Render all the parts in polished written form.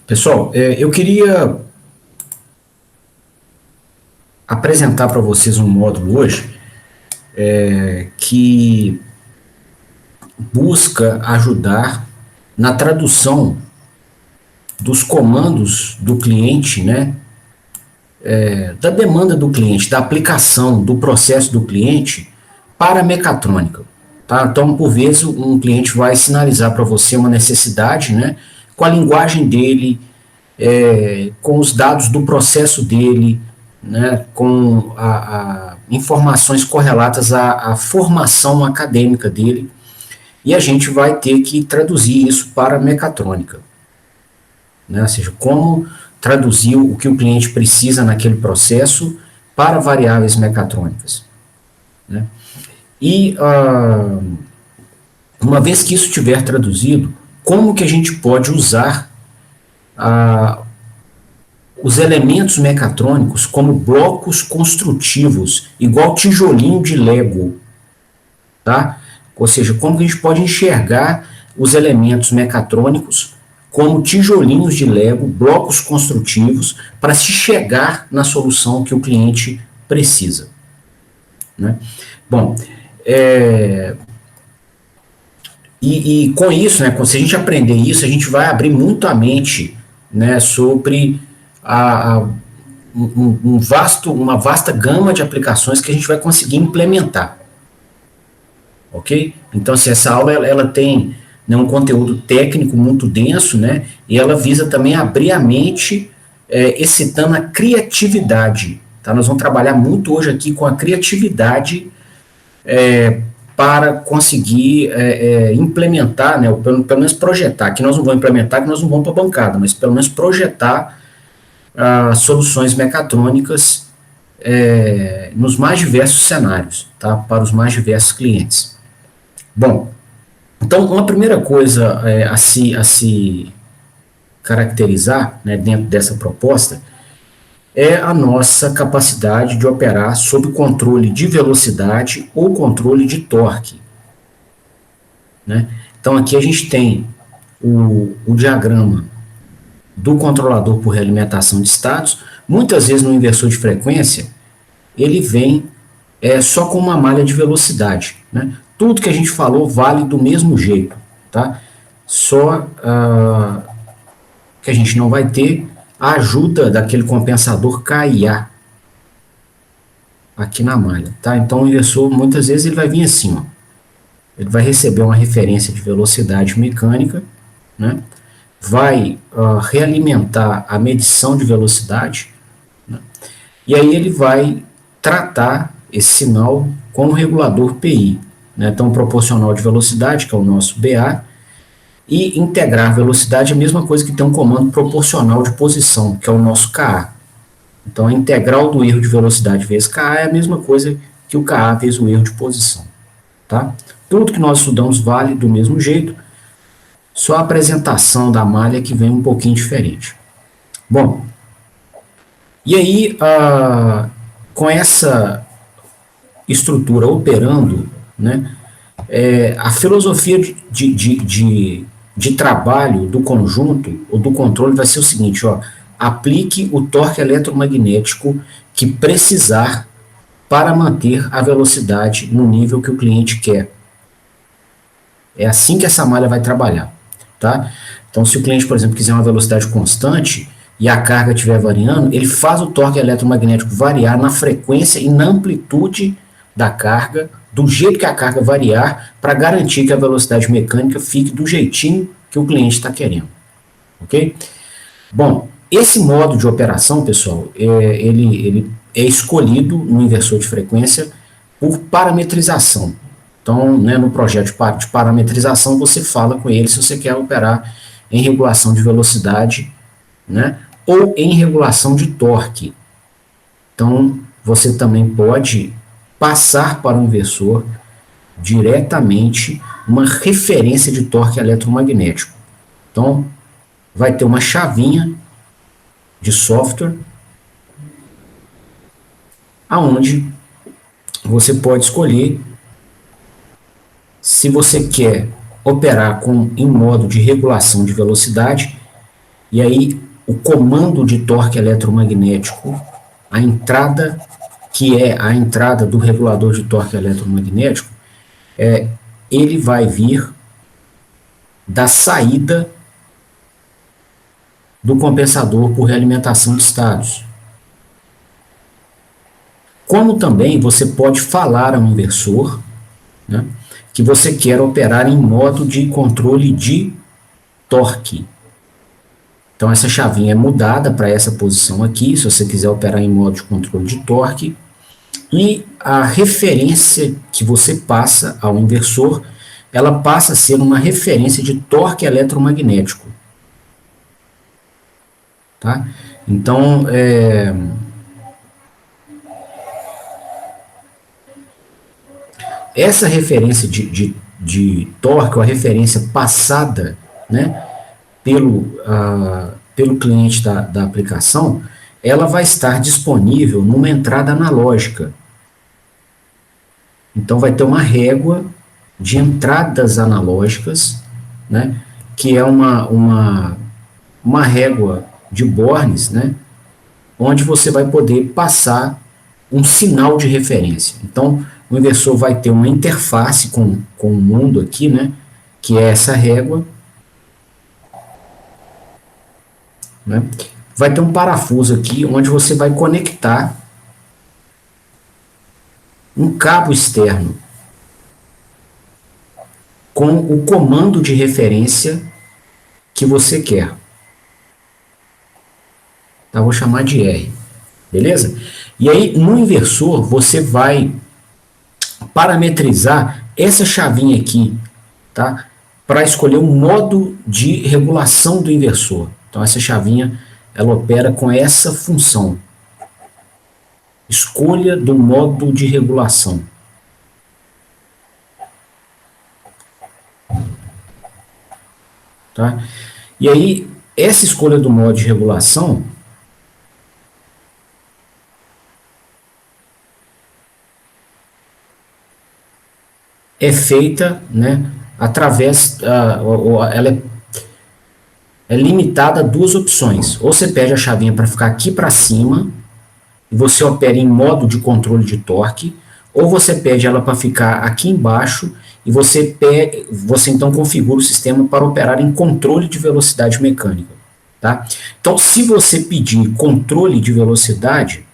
Pessoal, eu queria apresentar para vocês um módulo hoje que busca ajudar na tradução dos comandos do cliente, né? Da demanda do cliente, da aplicação do processo do cliente para a mecatrônica. Tá? Então, por vezes, um cliente vai sinalizar para você uma necessidade, né? Com a linguagem dele, com os dados do processo dele, né, com informações correlatas à formação acadêmica dele, e a gente vai ter que traduzir isso para mecatrônica, né, ou seja, como traduzir o que o cliente precisa naquele processo para variáveis mecatrônicas, né. E uma vez que isso estiver traduzido, como que a gente pode usar os elementos mecatrônicos como blocos construtivos, igual tijolinho de Lego, tá? Ou seja, como que a gente pode enxergar os elementos mecatrônicos como tijolinhos de Lego, blocos construtivos, para se chegar na solução que o cliente precisa, né? Bom, e com isso, né, se a gente aprender isso, a gente vai abrir muito a mente, né, sobre uma vasta gama de aplicações que a gente vai conseguir implementar, ok? Então, assim, essa aula ela tem, né, um conteúdo técnico muito denso, né, e ela visa também abrir a mente, excitando a criatividade, tá? Nós vamos trabalhar muito hoje aqui com a criatividade para conseguir implementar, né, ou pelo menos projetar, que nós não vamos implementar, que nós não vamos para a bancada, mas pelo menos projetar soluções mecatrônicas nos mais diversos cenários, tá? Para os mais diversos clientes. Bom, então uma primeira coisa a se caracterizar, né, dentro dessa proposta é a nossa capacidade de operar sob controle de velocidade ou controle de torque, né? Então aqui a gente tem o diagrama do controlador por realimentação de estados. Muitas vezes no inversor de frequência, ele vem só com uma malha de velocidade, né? Tudo que a gente falou vale do mesmo jeito, tá? Só que a gente não vai ter a ajuda daquele compensador KIA aqui na malha, tá? Então o inversor, muitas vezes, ele vai vir assim, ó. Ele vai receber uma referência de velocidade mecânica, né? Vai realimentar a medição de velocidade, né? E aí ele vai tratar esse sinal com o regulador PI, né? Então, proporcional de velocidade, que é o nosso BA, e integrar velocidade é a mesma coisa que ter um comando proporcional de posição, que é o nosso KA. Então, a integral do erro de velocidade vezes KA é a mesma coisa que o KA vezes o erro de posição, tá? Tudo que nós estudamos vale do mesmo jeito, só a apresentação da malha que vem um pouquinho diferente. Bom, e aí, com essa estrutura operando, né, a filosofia de trabalho do conjunto ou do controle vai ser o seguinte, ó, aplique o torque eletromagnético que precisar para manter a velocidade no nível que o cliente quer. É assim que essa malha vai trabalhar, tá? Então, se o cliente, por exemplo, quiser uma velocidade constante e a carga estiver variando, ele faz o torque eletromagnético variar na frequência e na amplitude da carga, do jeito que a carga variar, para garantir que a velocidade mecânica fique do jeitinho que o cliente está querendo, ok? Bom, esse modo de operação, pessoal, ele é escolhido no inversor de frequência por parametrização. Então, né, no projeto de parametrização, você fala com ele se você quer operar em regulação de velocidade, né, ou em regulação de torque. Então, você também pode passar para o inversor diretamente uma referência de torque eletromagnético. Então, vai ter uma chavinha de software aonde você pode escolher se você quer operar em modo de regulação de velocidade E aí, o comando de torque eletromagnético, a entrada, que é a entrada do regulador de torque eletromagnético, ele vai vir da saída do compensador por realimentação de estados. Como também você pode falar ao inversor, né, que você quer operar em modo de controle de torque. Então, essa chavinha é mudada para essa posição aqui, se você quiser operar em modo de controle de torque. E a referência que você passa ao inversor, ela passa a ser uma referência de torque eletromagnético. Tá? Então, essa referência de torque, ou a referência passada, né, pelo cliente da aplicação, ela vai estar disponível numa entrada analógica. Então, vai ter uma régua de entradas analógicas, né, que é uma régua de Bornes, né, onde você vai poder passar um sinal de referência. Então, o inversor vai ter uma interface com o mundo aqui, né, que é essa régua, né? Vai ter um parafuso aqui onde você vai conectar um cabo externo com o comando de referência que você quer. Tá? Vou chamar de R. Beleza? E aí, no inversor, você vai parametrizar essa chavinha aqui, tá? Para escolher o modo de regulação do inversor. Então, essa chavinha, ela opera com essa função. Escolha do modo de regulação. Tá? E aí, essa escolha do modo de regulação é feita, né, através, ela é limitada a duas opções. Ou você pede a chavinha para ficar aqui para cima, e você opera em modo de controle de torque, ou você pede ela para ficar aqui embaixo, e você então configura o sistema para operar em controle de velocidade mecânica. Tá? Então, se você pedir controle de velocidade,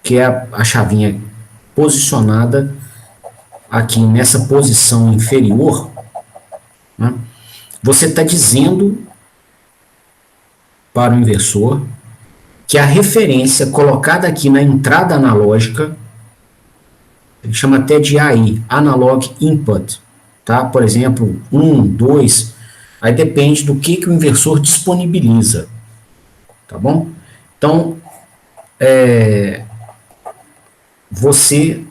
que é a chavinha posicionada aqui nessa posição inferior, né, você está dizendo para o inversor que a referência colocada aqui na entrada analógica, ele chama até de AI, Analog Input, tá? Por exemplo, 1, 2, aí depende do que o inversor disponibiliza, tá bom? Então, você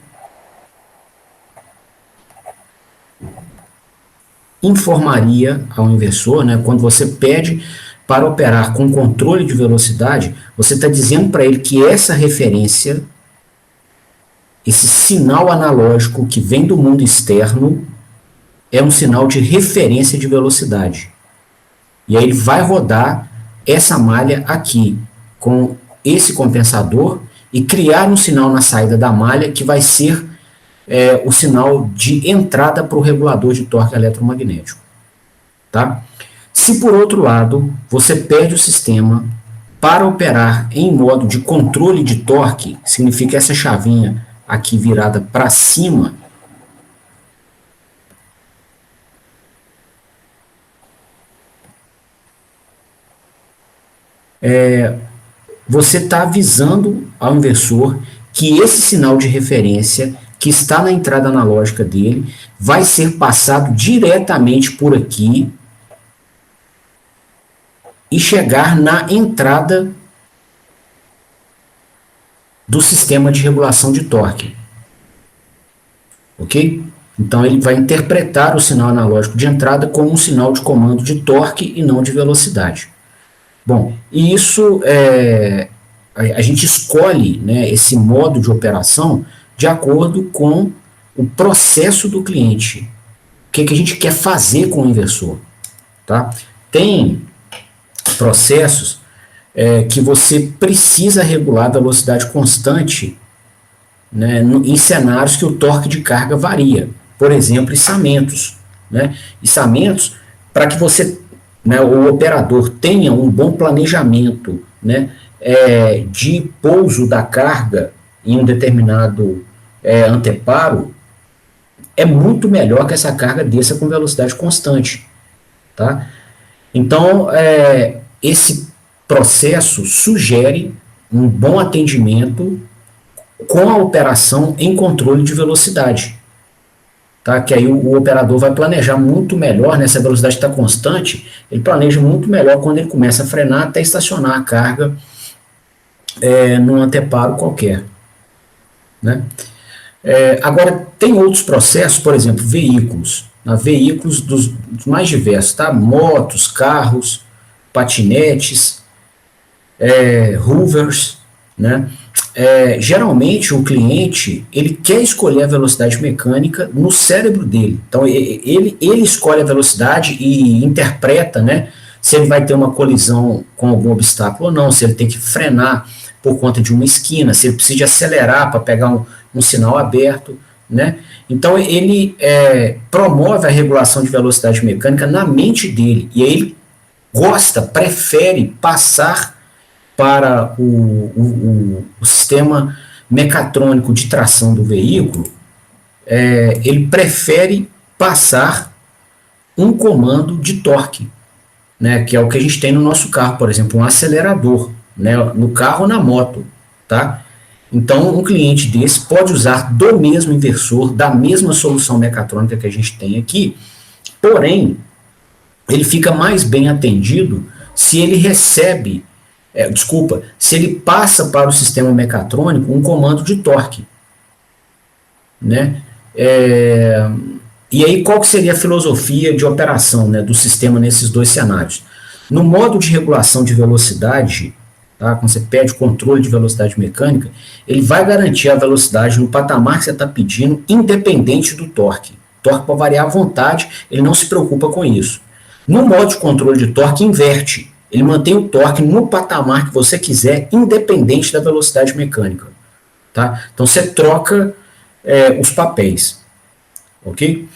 informaria ao inversor, né, quando você pede para operar com controle de velocidade, você está dizendo para ele que essa referência, esse sinal analógico que vem do mundo externo, é um sinal de referência de velocidade. E aí ele vai rodar essa malha aqui, com esse compensador, e criar um sinal na saída da malha que vai ser o sinal de entrada para o regulador de torque eletromagnético. Tá? Se por outro lado, você pede o sistema para operar em modo de controle de torque, significa essa chavinha aqui virada para cima, você está avisando ao inversor que esse sinal de referência que está na entrada analógica dele vai ser passado diretamente por aqui e chegar na entrada do sistema de regulação de torque. Ok? Então ele vai interpretar o sinal analógico de entrada como um sinal de comando de torque e não de velocidade. Bom, e isso a gente escolhe, né, esse modo de operação de acordo com o processo do cliente. que a gente quer fazer com o inversor, tá? Tem processos que você precisa regular a velocidade constante, né, em cenários que o torque de carga varia. Por exemplo, içamentos, né? Içamentos, para que você, né, o operador tenha um bom planejamento, né, de pouso da carga em um determinado anteparo, é muito melhor que essa carga desça com velocidade constante, tá? Então, esse processo sugere um bom atendimento com a operação em controle de velocidade, tá? Que aí o operador vai planejar muito melhor, né? Se a velocidade está constante, ele planeja muito melhor quando ele começa a frenar até estacionar a carga num anteparo qualquer, né? Agora, tem outros processos, por exemplo, veículos, veículos dos mais diversos, tá? Motos, carros, patinetes, hoovers, né? Geralmente o cliente ele quer escolher a velocidade mecânica no cérebro dele. Então ele escolhe a velocidade e interpreta, né, se ele vai ter uma colisão com algum obstáculo ou não, se ele tem que frenar por conta de uma esquina, se ele precisa acelerar para pegar um sinal aberto, né? Então ele promove a regulação de velocidade mecânica na mente dele, e aí ele prefere passar para o sistema mecatrônico de tração do veículo, ele prefere passar um comando de torque, né, que é o que a gente tem no nosso carro, por exemplo, um acelerador, né, no carro ou na moto, tá? Então, um cliente desse pode usar do mesmo inversor, da mesma solução mecatrônica que a gente tem aqui, porém, ele fica mais bem atendido se ele recebe, se ele passa para o sistema mecatrônico um comando de torque, né? E aí, qual que seria a filosofia de operação, né, do sistema nesses dois cenários? No modo de regulação de velocidade, tá, quando você pede controle de velocidade mecânica, ele vai garantir a velocidade no patamar que você está pedindo, independente do torque. O torque pode variar à vontade, ele não se preocupa com isso. No modo de controle de torque, inverte. Ele mantém o torque no patamar que você quiser, independente da velocidade mecânica. Tá? Então, você troca os papéis. Ok?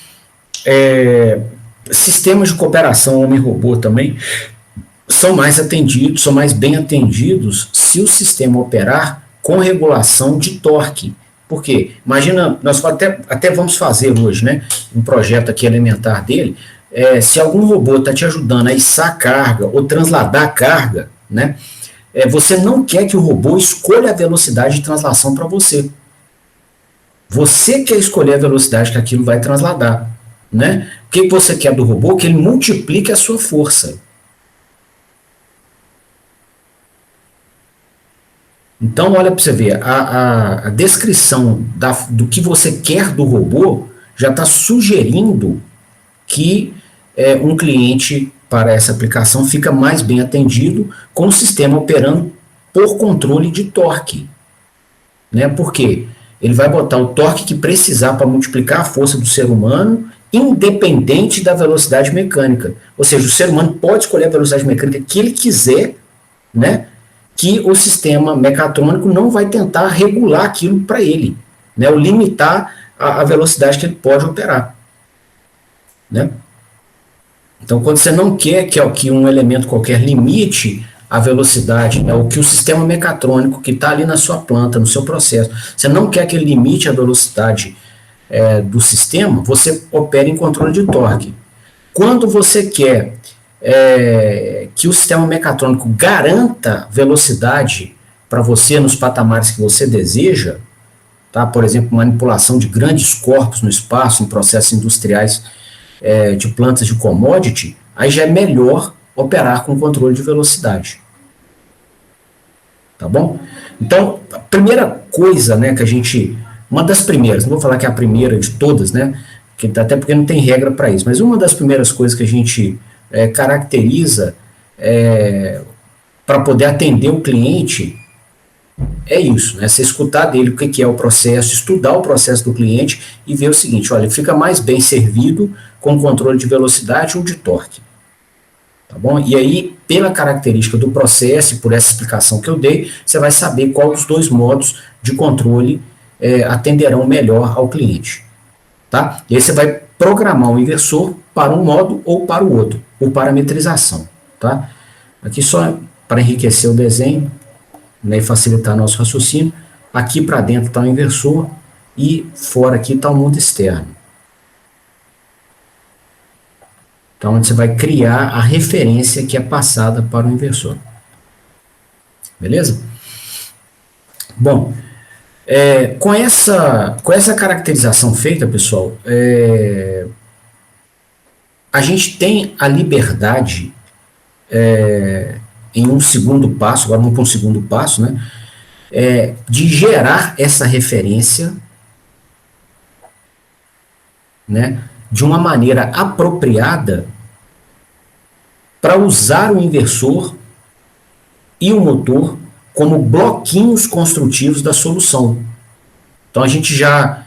Sistemas de cooperação homem-robô também são mais atendidos, são mais bem atendidos se o sistema operar com regulação de torque. Por quê? Imagina, nós até vamos fazer hoje, né, um projeto aqui elementar dele, se algum robô está te ajudando a içar carga ou transladar carga, né, você não quer que o robô escolha a velocidade de translação para você. Você quer escolher a velocidade que aquilo vai transladar, né? O que você quer do robô? Que ele multiplique a sua força. Então, olha para você ver, a descrição do que você quer do robô já está sugerindo que um cliente para essa aplicação fica mais bem atendido com o sistema operando por controle de torque. Né? Por quê? Ele vai botar o torque que precisar para multiplicar a força do ser humano, independente da velocidade mecânica. Ou seja, o ser humano pode escolher a velocidade mecânica que ele quiser, né? Que o sistema mecatrônico não vai tentar regular aquilo para ele, né? Ou limitar a velocidade que ele pode operar. Né? Então, quando você não quer que um elemento qualquer limite a velocidade, né, o que o sistema mecatrônico que está ali na sua planta, no seu processo, você não quer que ele limite a velocidade do sistema, você opera em controle de torque. Quando você quer que o sistema mecatrônico garanta velocidade para você nos patamares que você deseja, tá? Por exemplo, manipulação de grandes corpos no espaço, em processos industriais de plantas de commodity, aí já é melhor operar com controle de velocidade. Tá bom? Então, a primeira coisa, né, que a gente... Uma das primeiras, não vou falar que é a primeira de todas, né? Até porque não tem regra para isso, mas uma das primeiras coisas que a gente caracteriza para poder atender o cliente É isso, né? Você escutar dele o que é o processo, estudar o processo do cliente e ver o seguinte, olha, ele fica mais bem servido com controle de velocidade ou de torque. Tá bom? E aí, pela característica do processo e por essa explicação que eu dei, você vai saber qual dos dois modos de controle atenderão melhor ao cliente. Tá? E aí você vai programar o inversor para um modo ou para o outro, por parametrização. Tá? Aqui só para enriquecer o desenho, né, e facilitar nosso raciocínio, aqui para dentro está o inversor e fora aqui está o mundo externo. Então, onde você vai criar a referência que é passada para o inversor. Beleza? Bom, com essa caracterização feita, pessoal, a gente tem a liberdade, em um segundo passo, agora vamos para um segundo passo, né, de gerar essa referência, né, de uma maneira apropriada para usar o inversor e o motor como bloquinhos construtivos da solução. Então a gente já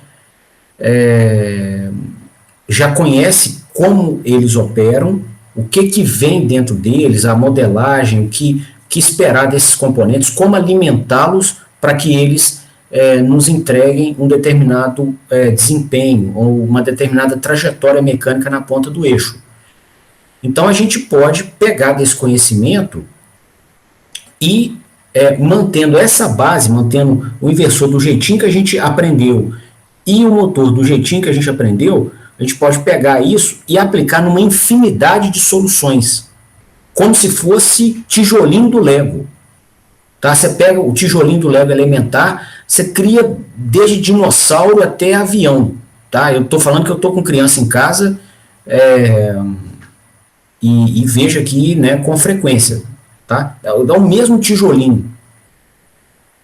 conhece como eles operam, o que vem dentro deles, a modelagem, o que esperar desses componentes, como alimentá-los para que eles nos entreguem um determinado desempenho ou uma determinada trajetória mecânica na ponta do eixo. Então a gente pode pegar desse conhecimento e mantendo essa base, mantendo o inversor do jeitinho que a gente aprendeu e o motor do jeitinho que a gente aprendeu, a gente pode pegar isso e aplicar numa infinidade de soluções, como se fosse tijolinho do Lego. Tá? Você pega o tijolinho do Lego elementar, você cria desde dinossauro até avião. Tá? Eu estou falando que eu estou com criança em casa e vejo aqui, né, com frequência. Tá? É o mesmo tijolinho.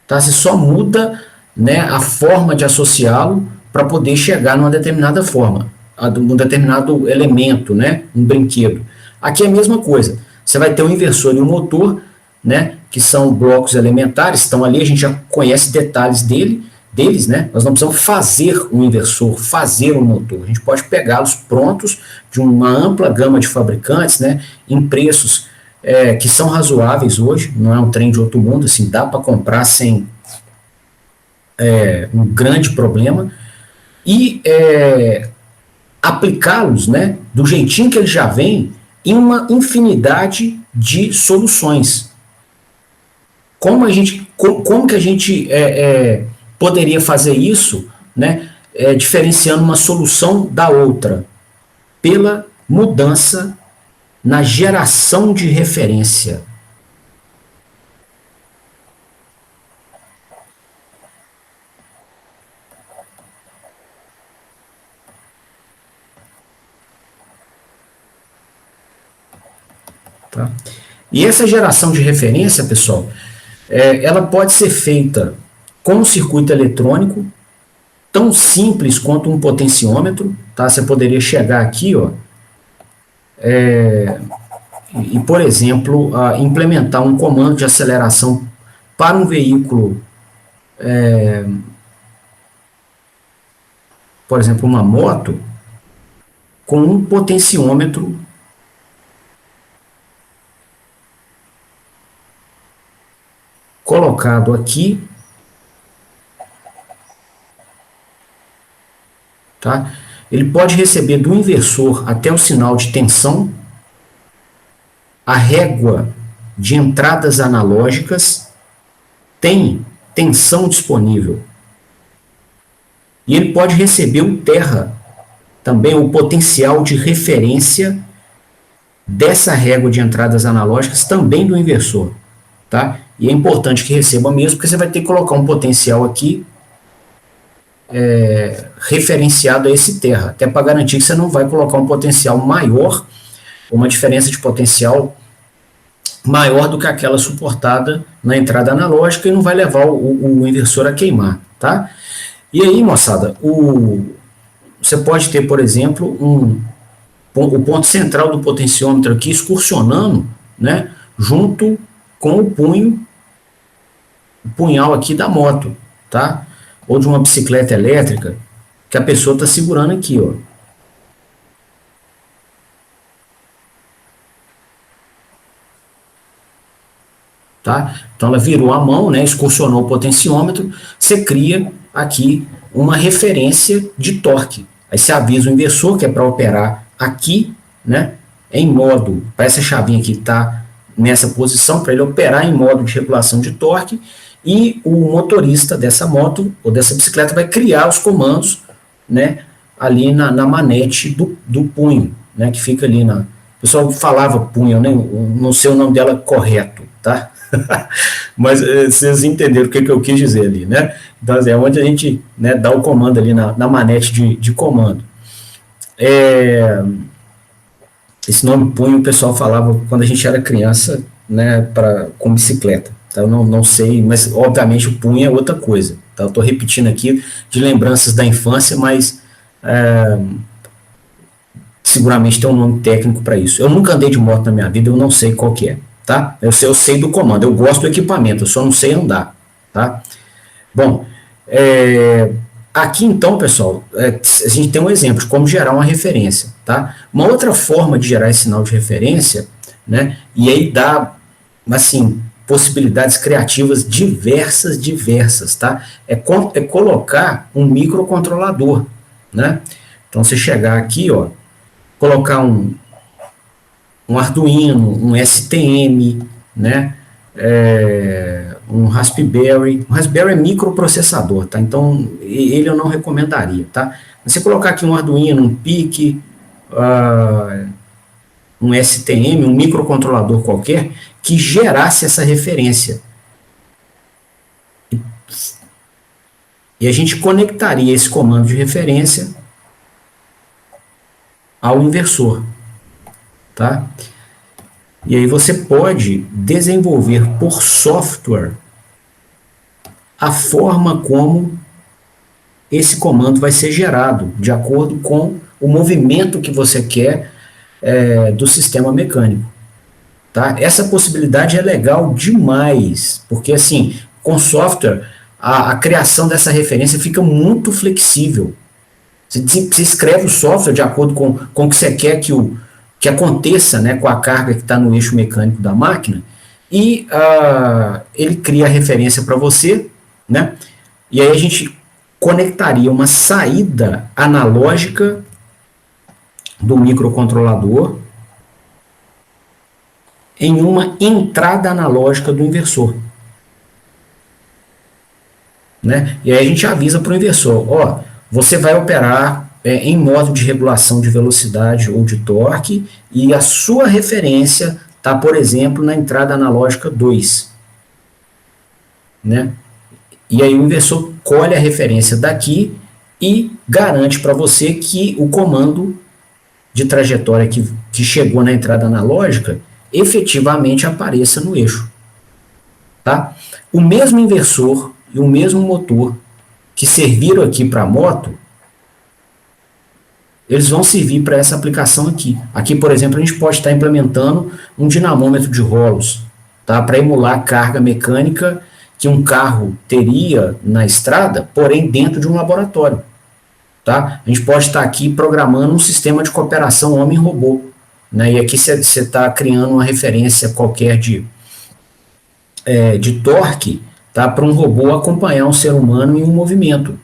Tá? Você só muda, né, a forma de associá-lo para poder chegar numa determinada forma, um determinado elemento, né, um brinquedo. Aqui é a mesma coisa. Você vai ter o inversor e o motor, né, que são blocos elementares, estão ali, a gente já conhece detalhes deles, né? Nós não precisamos fazer um inversor, fazer um motor. A gente pode pegá-los prontos de uma ampla gama de fabricantes, né, em preços que são razoáveis hoje, não é um trem de outro mundo, assim, dá para comprar sem um grande problema, e aplicá-los, né, do jeitinho que eles já vêm, em uma infinidade de soluções. Como que a gente poderia fazer isso, né, diferenciando uma solução da outra? Pela mudança na geração de referência. Tá? E essa geração de referência, pessoal, ela pode ser feita com um circuito eletrônico, tão simples quanto um potenciômetro. Tá? Você poderia chegar aqui, ó, e, por exemplo, implementar um comando de aceleração para um veículo, por exemplo, uma moto, com um potenciômetro colocado aqui, tá? Ele pode receber do inversor até o sinal de tensão, a régua de entradas analógicas, tem tensão disponível. E ele pode receber o terra, também o potencial de referência dessa régua de entradas analógicas, também do inversor. Tá? E é importante que receba mesmo, porque você vai ter que colocar um potencial aqui referenciado a esse terra, até para garantir que você não vai colocar um potencial maior, uma diferença de potencial maior do que aquela suportada na entrada analógica e não vai levar o inversor a queimar. Tá? E aí, moçada, você pode ter, por exemplo, o ponto central do potenciômetro aqui excursionando, né, junto com o punho o punhal aqui da moto, tá? Ou de uma bicicleta elétrica, que a pessoa está segurando aqui, ó. Tá? Então ela virou a mão, né, excursionou o potenciômetro, você cria aqui uma referência de torque. Aí você avisa o inversor que é para operar aqui, né, em modo, para essa chavinha aqui tá nessa posição, para ele operar em modo de regulação de torque, e o motorista dessa moto ou dessa bicicleta vai criar os comandos, né, ali na manete do punho, né, que fica ali na... O pessoal falava punho, né, não sei o nome dela correto, tá? Mas vocês entenderam o que eu quis dizer ali, né? Então, é onde a gente, né, dá o comando ali na manete de comando. Esse nome punho o pessoal falava quando a gente era criança, né, com bicicleta. Tá? Eu não sei, mas obviamente o punho é outra coisa. Tá? Eu estou repetindo aqui de lembranças da infância, mas seguramente tem um nome técnico para isso. Eu nunca andei de moto na minha vida, eu não sei qual que é. Tá? Eu sei do comando, eu gosto do equipamento, eu só não sei andar. Tá? Bom, aqui então, pessoal, a gente tem um exemplo de como gerar uma referência. Tá? Uma outra forma de gerar esse sinal de referência, né, e aí dá, assim, possibilidades criativas diversas, tá? É colocar um microcontrolador, né? Então, você chegar aqui, ó, colocar um Arduino, um STM, né? Um Raspberry. O Raspberry é microprocessador, tá? Então, ele eu não recomendaria, tá? Você colocar aqui um Arduino, um PIC, um STM, um microcontrolador qualquer, que gerasse essa referência. E a gente conectaria esse comando de referência ao inversor, tá? E aí você pode desenvolver por software a forma como esse comando vai ser gerado, de acordo com o movimento que você quer do sistema mecânico. Tá? Essa possibilidade é legal demais, porque assim, com software, a criação dessa referência fica muito flexível. Você escreve o software de acordo com o que você quer que aconteça, né, com a carga que está no eixo mecânico da máquina, e ele cria a referência para você, né, e aí a gente conectaria uma saída analógica do microcontrolador em uma entrada analógica do inversor. Né? E aí a gente avisa para o inversor, ó, você vai operar em modo de regulação de velocidade ou de torque e a sua referência está, por exemplo, na entrada analógica 2. Né? E aí o inversor colhe a referência daqui e garante para você que o comando de trajetória que chegou na entrada analógica efetivamente apareça no eixo. Tá? O mesmo inversor e o mesmo motor que serviram aqui para a moto, eles vão servir para essa aplicação aqui. Aqui, por exemplo, a gente pode estar implementando um dinamômetro de rolos, tá? Para emular a carga mecânica que um carro teria na estrada, porém dentro de um laboratório. Tá? A gente pode estar aqui programando um sistema de cooperação homem-robô. Né? E aqui você está criando uma referência qualquer de torque, tá? Para um robô acompanhar um ser humano em um movimento.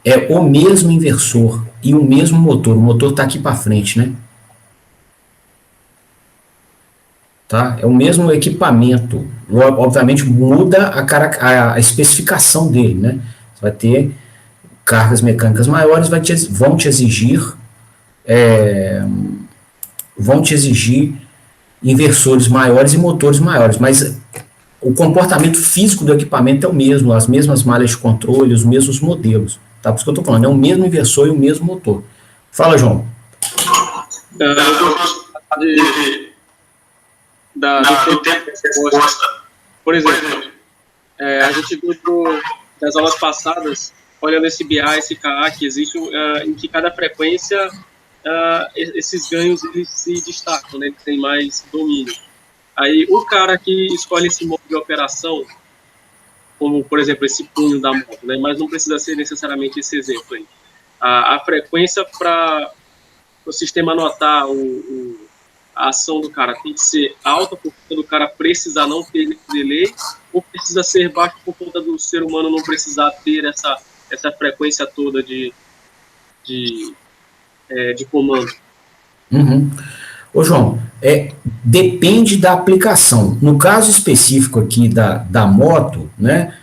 É o mesmo inversor e o mesmo motor. O motor está aqui para frente, né? Tá? É o mesmo equipamento. Obviamente muda a especificação dele, né? Você vai ter cargas mecânicas maiores, vão te exigir inversores maiores e motores maiores, mas o comportamento físico do equipamento é o mesmo, as mesmas malhas de controle, os mesmos modelos. Tá? Por isso que eu estou falando, é o mesmo inversor e o mesmo motor. Fala, João. Do tempo de resposta. Por exemplo, a gente viu das aulas passadas, olhando esse BA, esse KA, que existe, em que cada frequência esses ganhos eles se destacam, né? Eles têm mais domínio. Aí o cara que escolhe esse modo de operação, como, por exemplo, esse punho da moto, né? Mas não precisa ser necessariamente esse exemplo aí. A frequência para o sistema notar a ação do cara tem que ser alta por conta do cara precisar não ter delay, ou precisa ser baixa por conta do ser humano não precisar ter essa frequência toda de comando? Uhum. Ô, João, depende da aplicação. No caso específico aqui da moto, né,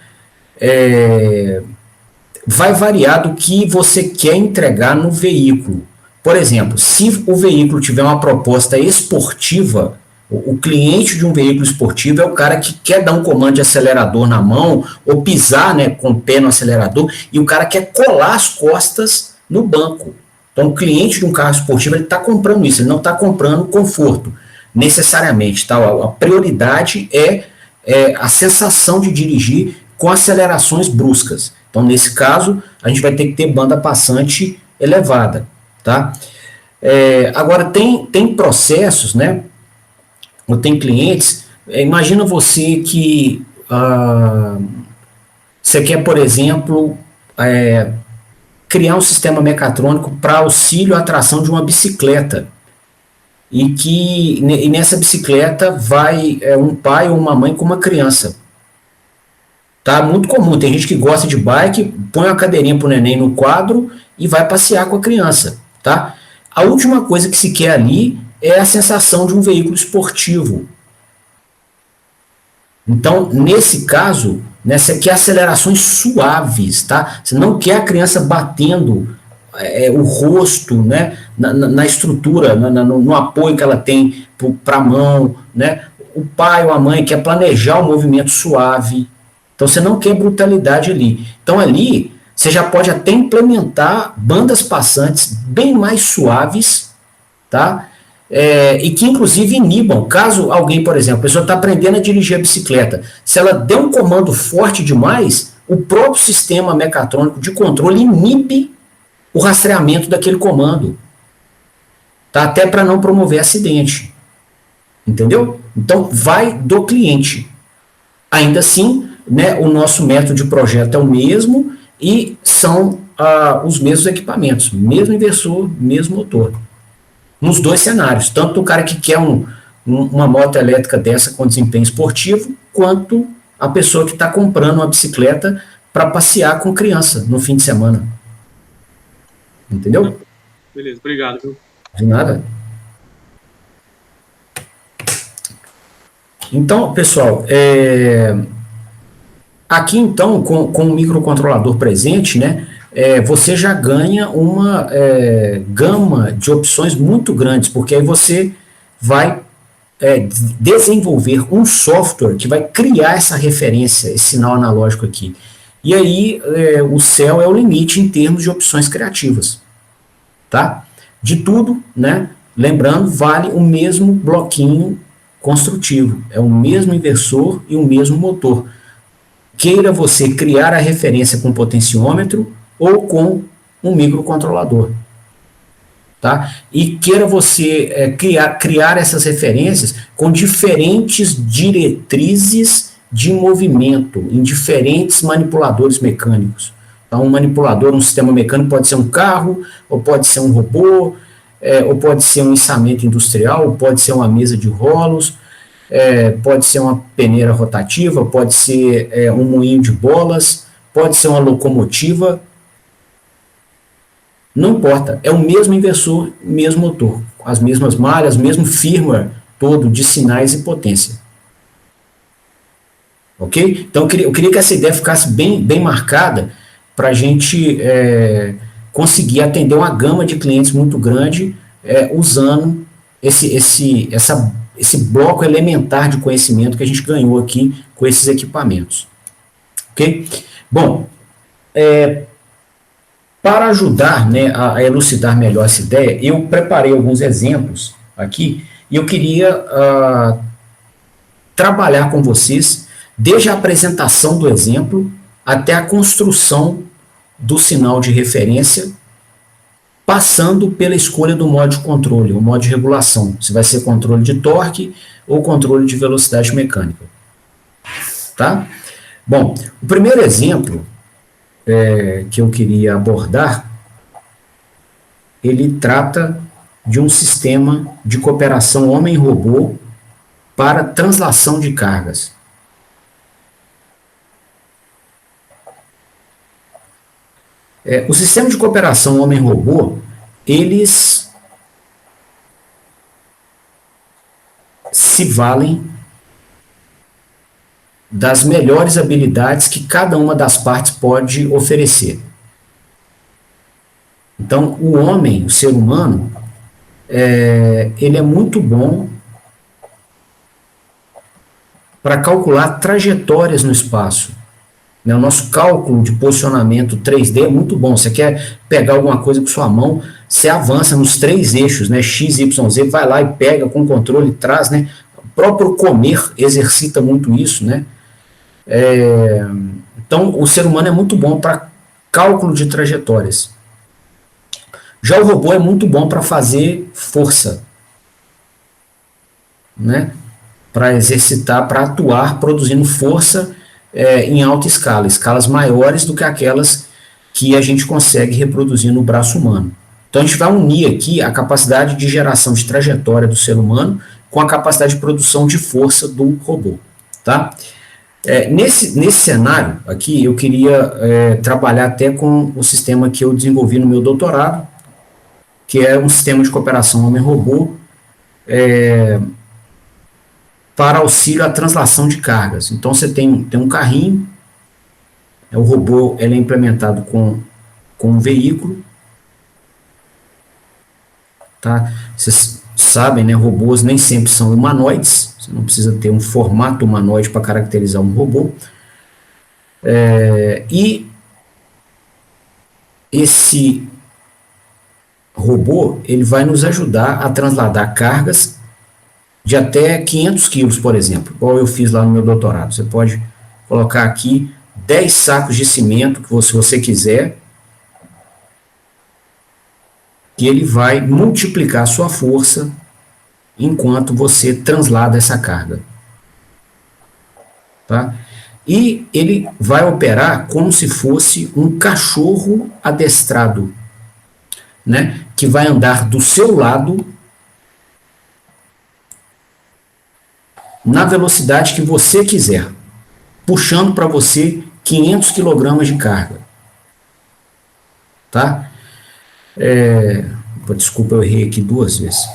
vai variar do que você quer entregar no veículo. Por exemplo, se o veículo tiver uma proposta esportiva, o cliente de um veículo esportivo é o cara que quer dar um comando de acelerador na mão, ou pisar, né, com o pé no acelerador, e o cara quer colar as costas no banco. Então, o cliente de um carro esportivo, ele está comprando isso, ele não está comprando conforto, necessariamente. Tá? A prioridade é a sensação de dirigir com acelerações bruscas. Então, nesse caso, a gente vai ter que ter banda passante elevada. Tá? Agora, tem processos, né? Ou tem clientes, imagina você que você quer, por exemplo, criar um sistema mecatrônico para auxílio à tração de uma bicicleta, e nessa bicicleta vai um pai ou uma mãe com uma criança. Tá? Muito comum, tem gente que gosta de bike, põe uma cadeirinha para o neném no quadro e vai passear com a criança. Tá? A última coisa que se quer ali é a sensação de um veículo esportivo. Então, nesse caso, né, você quer acelerações suaves, tá? Você não quer a criança batendo o rosto, né, na estrutura, no apoio que ela tem para a mão, né? O pai ou a mãe quer planejar o movimento suave. Então, você não quer brutalidade ali. Então, ali, você já pode até implementar bandas passantes bem mais suaves, tá? E que inclusive inibam, caso alguém, por exemplo, a pessoa está aprendendo a dirigir a bicicleta, se ela der um comando forte demais, o próprio sistema mecatrônico de controle inibe o rastreamento daquele comando, tá? Até para não promover acidente, entendeu? Então vai do cliente. Ainda assim, né, o nosso método de projeto é o mesmo e são os mesmos equipamentos, mesmo inversor, mesmo motor. Nos dois cenários, tanto o cara que quer uma moto elétrica dessa com desempenho esportivo, quanto a pessoa que está comprando uma bicicleta para passear com criança no fim de semana. Entendeu? Beleza, obrigado. Viu? De nada. Então, pessoal, aqui então, com o microcontrolador presente, né, você já ganha uma gama de opções muito grandes, porque aí você vai desenvolver um software que vai criar essa referência, esse sinal analógico aqui. E aí o céu é o limite em termos de opções criativas. Tá? De tudo, né, lembrando, vale o mesmo bloquinho construtivo, é o mesmo inversor e o mesmo motor. Queira você criar a referência com potenciômetro ou com um microcontrolador. Tá? E queira você criar essas referências com diferentes diretrizes de movimento, em diferentes manipuladores mecânicos. Então, um manipulador, um sistema mecânico pode ser um carro, ou pode ser um robô, ou pode ser um içamento industrial, ou pode ser uma mesa de rolos, pode ser uma peneira rotativa, pode ser um moinho de bolas, pode ser uma locomotiva. Não importa, é o mesmo inversor, mesmo motor, as mesmas malhas, mesmo firmware todo de sinais e potência. Ok? Então, eu queria que essa ideia ficasse bem marcada para a gente conseguir atender uma gama de clientes muito grande usando esse bloco elementar de conhecimento que a gente ganhou aqui com esses equipamentos. Ok? Bom, para ajudar, né, a elucidar melhor essa ideia, eu preparei alguns exemplos aqui e eu queria trabalhar com vocês desde a apresentação do exemplo até a construção do sinal de referência, passando pela escolha do modo de controle, o modo de regulação, se vai ser controle de torque ou controle de velocidade mecânica. Tá? Bom, o primeiro exemplo que eu queria abordar, ele trata de um sistema de cooperação homem-robô para translação de cargas. O sistema de cooperação homem-robô, eles se valem das melhores habilidades que cada uma das partes pode oferecer. Então, o homem, o ser humano, ele é muito bom para calcular trajetórias no espaço. O nosso cálculo de posicionamento 3D é muito bom. Você quer pegar alguma coisa com sua mão, você avança nos 3 eixos, né? X, Y, Z, vai lá e pega com controle e traz, né? O próprio comer exercita muito isso, né? Então, o ser humano é muito bom para cálculo de trajetórias. Já o robô é muito bom para fazer força, né? Para exercitar, para atuar, produzindo força em alta escala, escalas maiores do que aquelas que a gente consegue reproduzir no braço humano. Então, a gente vai unir aqui a capacidade de geração de trajetória do ser humano com a capacidade de produção de força do robô, tá? Nesse cenário aqui, eu queria trabalhar até com o sistema que eu desenvolvi no meu doutorado, que é um sistema de cooperação homem-robô para auxílio à translação de cargas. Então, você tem um carrinho, o robô ele é implementado com um veículo, tá? Vocês sabem, né, robôs nem sempre são humanoides, você não precisa ter um formato humanoide para caracterizar um robô. E esse robô ele vai nos ajudar a transladar cargas de até 500 quilos, por exemplo, igual eu fiz lá no meu doutorado. Você pode colocar aqui 10 sacos de cimento, que se você quiser, que ele vai multiplicar a sua força enquanto você translada essa carga. Tá? E ele vai operar como se fosse um cachorro adestrado, né? Que vai andar do seu lado na velocidade que você quiser, puxando para você 500 kg de carga. Tá? Desculpa, eu errei aqui 2 vezes.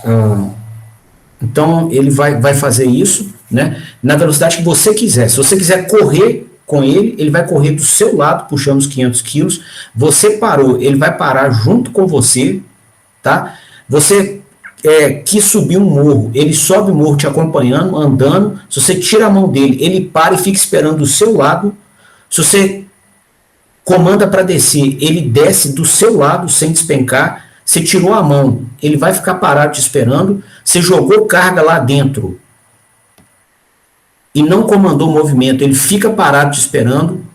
Então, ele vai fazer isso, né, na velocidade que você quiser. Se você quiser correr com ele, ele vai correr do seu lado, puxando os 500 quilos. Você parou, ele vai parar junto com você. Tá? Você quis subir um morro, ele sobe o morro te acompanhando, andando. Se você tira a mão dele, ele para e fica esperando do seu lado. Se você comanda para descer, ele desce do seu lado sem despencar. Você tirou a mão, ele vai ficar parado te esperando. Você jogou carga lá dentro e não comandou o movimento, ele fica parado te esperando.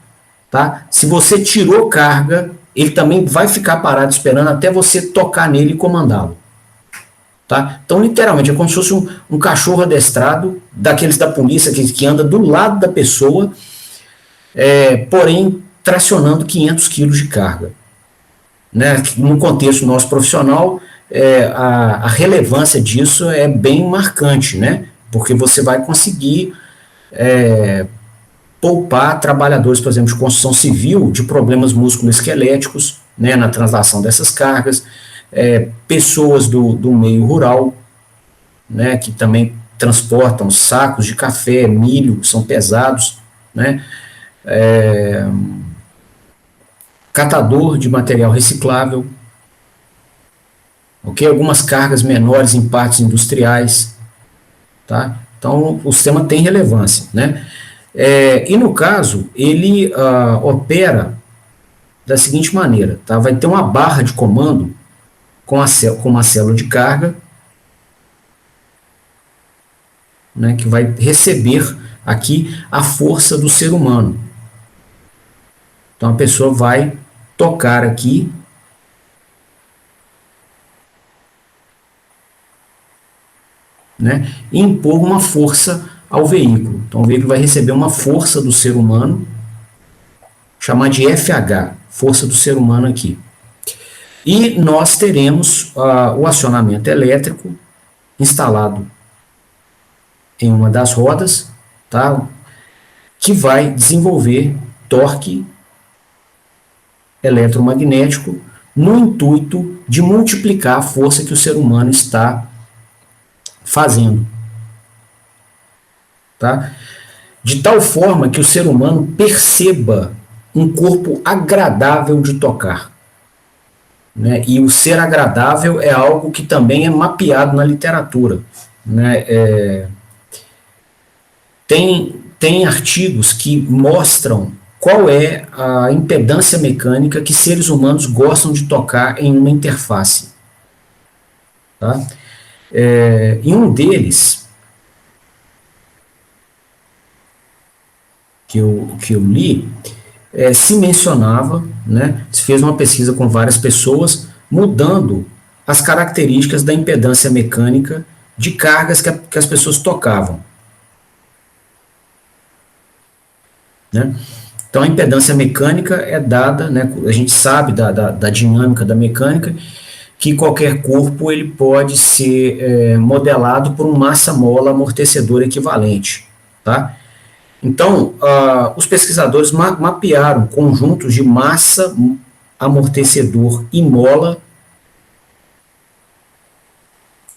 Tá? Se você tirou carga, ele também vai ficar parado esperando até você tocar nele e comandá-lo. Tá? Então, literalmente, é como se fosse um cachorro adestrado, daqueles da polícia que anda do lado da pessoa, porém tracionando 500 quilos de carga. Né? No contexto nosso profissional, a relevância disso é bem marcante, né? Porque você vai conseguir poupar trabalhadores, por exemplo, de construção civil, de problemas musculoesqueléticos, né, na translação dessas cargas, pessoas do meio rural, né, que também transportam sacos de café, milho, que são pesados, né, catador de material reciclável, ok? Algumas cargas menores em partes industriais, tá? Então, o sistema tem relevância, né? E no caso, ele opera da seguinte maneira, tá? Vai ter uma barra de comando com uma célula de carga, né, que vai receber aqui a força do ser humano. Então a pessoa vai tocar aqui e impor uma força ao veículo. Então o veículo vai receber uma força do ser humano, chamar de FH, força do ser humano aqui. E nós teremos o acionamento elétrico instalado em uma das rodas, tá? Que vai desenvolver torque eletromagnético no intuito de multiplicar a força que o ser humano está fazendo. Tá? De tal forma que o ser humano perceba um corpo agradável de tocar. Né? E o ser agradável é algo que também é mapeado na literatura. Né? Tem artigos que mostram qual é a impedância mecânica que seres humanos gostam de tocar em uma interface. Tá? Em um deles, que eu li, se mencionava, né, se fez uma pesquisa com várias pessoas, mudando as características da impedância mecânica de cargas que as pessoas tocavam. Né? Então, a impedância mecânica é dada, né, a gente sabe da dinâmica da mecânica, que qualquer corpo ele pode ser modelado por um massa-mola amortecedor equivalente. Tá? Então, os pesquisadores mapearam conjuntos de massa, amortecedor e mola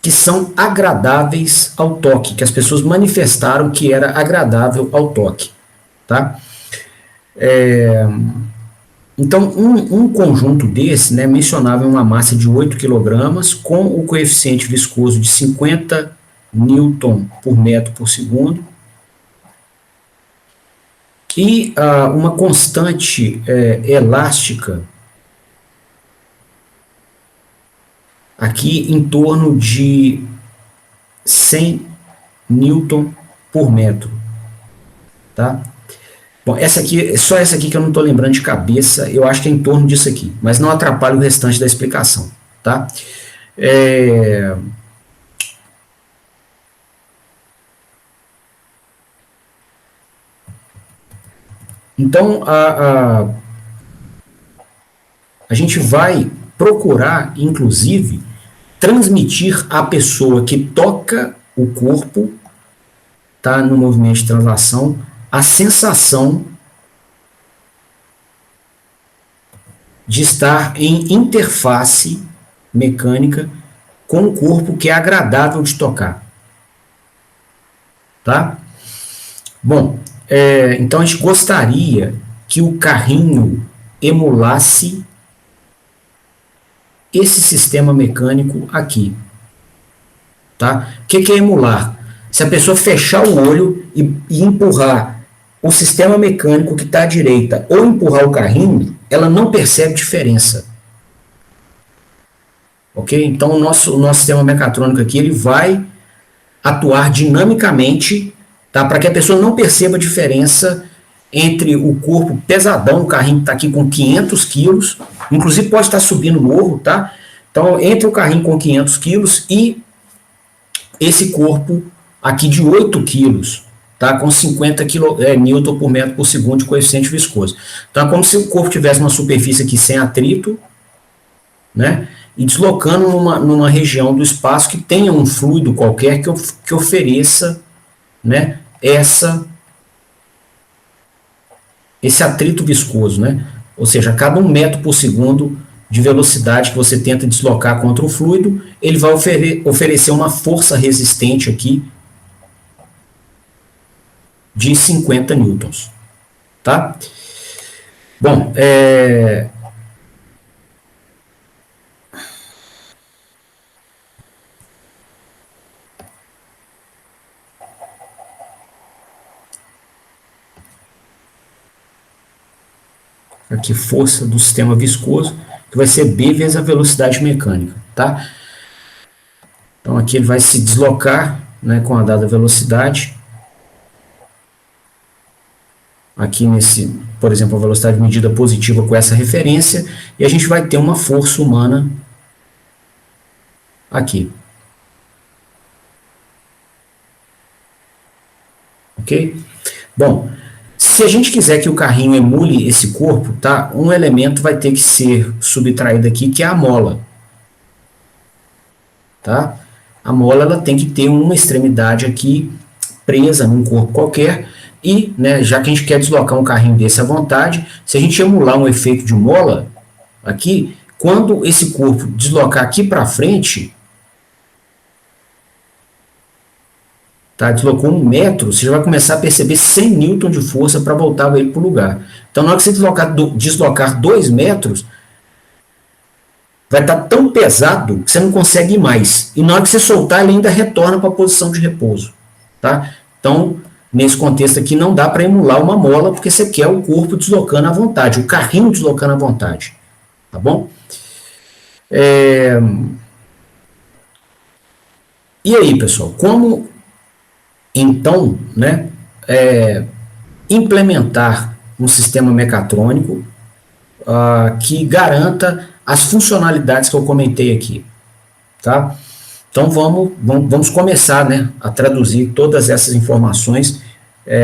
que são agradáveis ao toque, que as pessoas manifestaram que era agradável ao toque. Tá? Então, um conjunto desse, né, mencionava uma massa de 8 kg com o coeficiente viscoso de 50 Newton por metro por segundo e uma constante elástica aqui em torno de 100 Newton por metro. Tá? Bom, só essa aqui que eu não estou lembrando de cabeça, eu acho que é em torno disso aqui, mas não atrapalha o restante da explicação. Tá? Então, a gente vai procurar, inclusive, transmitir à pessoa que toca o corpo, tá, no movimento de translação, a sensação de estar em interface mecânica com um corpo que é agradável de tocar. Tá? Bom, então a gente gostaria que o carrinho emulasse esse sistema mecânico aqui. Tá? O que é emular? Se a pessoa fechar o olho e empurrar o sistema mecânico que está à direita ou empurrar o carrinho, ela não percebe diferença. Ok? Então o nosso sistema mecatrônico aqui ele vai atuar dinamicamente, tá? Para que a pessoa não perceba a diferença entre o corpo pesadão, o carrinho está aqui com 500 quilos, inclusive pode estar subindo o morro, tá? Então, entre o carrinho com 500 quilos e esse corpo aqui de 8 quilos, tá? Com 50 Newton por metro por segundo de coeficiente viscoso. Então, é como se o corpo tivesse uma superfície aqui sem atrito, né? E deslocando numa região do espaço que tenha um fluido qualquer que ofereça, né, esse atrito viscoso, né? Ou seja, a cada 1 metro por segundo de velocidade que você tenta deslocar contra o fluido, ele vai oferecer uma força resistente aqui de 50 newtons. Tá? Bom, aqui força do sistema viscoso, que vai ser B vezes a velocidade mecânica, tá? Então aqui ele vai se deslocar, né, com a dada velocidade. Aqui por exemplo, a velocidade medida positiva com essa referência, e a gente vai ter uma força humana aqui. Ok? Bom, se a gente quiser que o carrinho emule esse corpo, tá? Um elemento vai ter que ser subtraído aqui, que é a mola. Tá? A mola ela tem que ter uma extremidade aqui presa num corpo qualquer e, né, já que a gente quer deslocar um carrinho desse à vontade, se a gente emular um efeito de mola aqui, quando esse corpo deslocar aqui para frente, tá, deslocou 1 metro, você já vai começar a perceber 100 newton de força para voltar ele para o lugar. Então, na hora que você deslocar 2 metros, vai estar tão pesado que você não consegue ir mais. E na hora que você soltar, ele ainda retorna para a posição de repouso. Tá? Então, nesse contexto aqui, não dá para emular uma mola, porque você quer o corpo deslocando à vontade, o carrinho deslocando à vontade. Tá bom? E aí, pessoal, como então, né, implementar um sistema mecatrônico que garanta as funcionalidades que eu comentei aqui, tá? Então vamos começar, né, a traduzir todas essas informações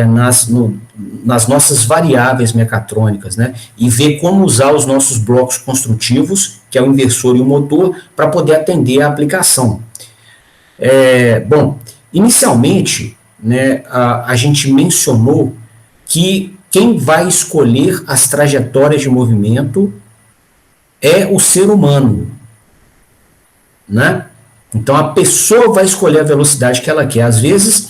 nas nossas variáveis mecatrônicas, né, e ver como usar os nossos blocos construtivos, que é o inversor e o motor, para poder atender a aplicação. Bom, inicialmente, né, a gente mencionou que quem vai escolher as trajetórias de movimento é o ser humano, né? Então a pessoa vai escolher a velocidade que ela quer. Às vezes,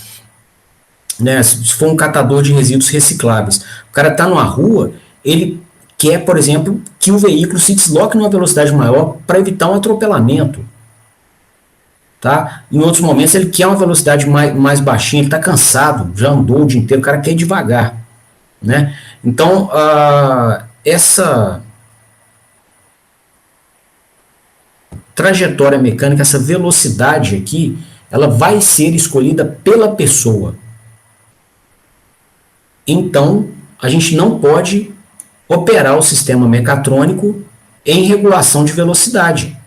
né, se for um catador de resíduos recicláveis, o cara está numa rua, ele quer, por exemplo, que o veículo se desloque numa velocidade maior para evitar um atropelamento. Tá? Em outros momentos ele quer uma velocidade mais baixinha, ele está cansado, já andou o dia inteiro, o cara quer ir devagar. Né? Então, essa trajetória mecânica, essa velocidade aqui, ela vai ser escolhida pela pessoa. Então, a gente não pode operar o sistema mecatrônico em regulação de velocidade.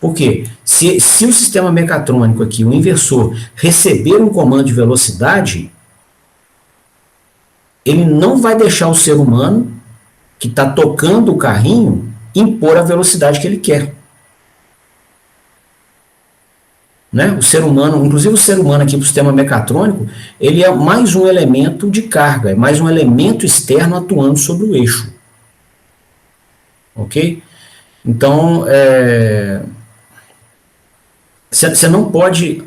Por quê? Se o sistema mecatrônico aqui, o inversor, receber um comando de velocidade, ele não vai deixar o ser humano que está tocando o carrinho impor a velocidade que ele quer. Né? O ser humano, inclusive o ser humano aqui para o sistema mecatrônico, ele é mais um elemento de carga, é mais um elemento externo atuando sobre o eixo. Ok? Então, você não pode...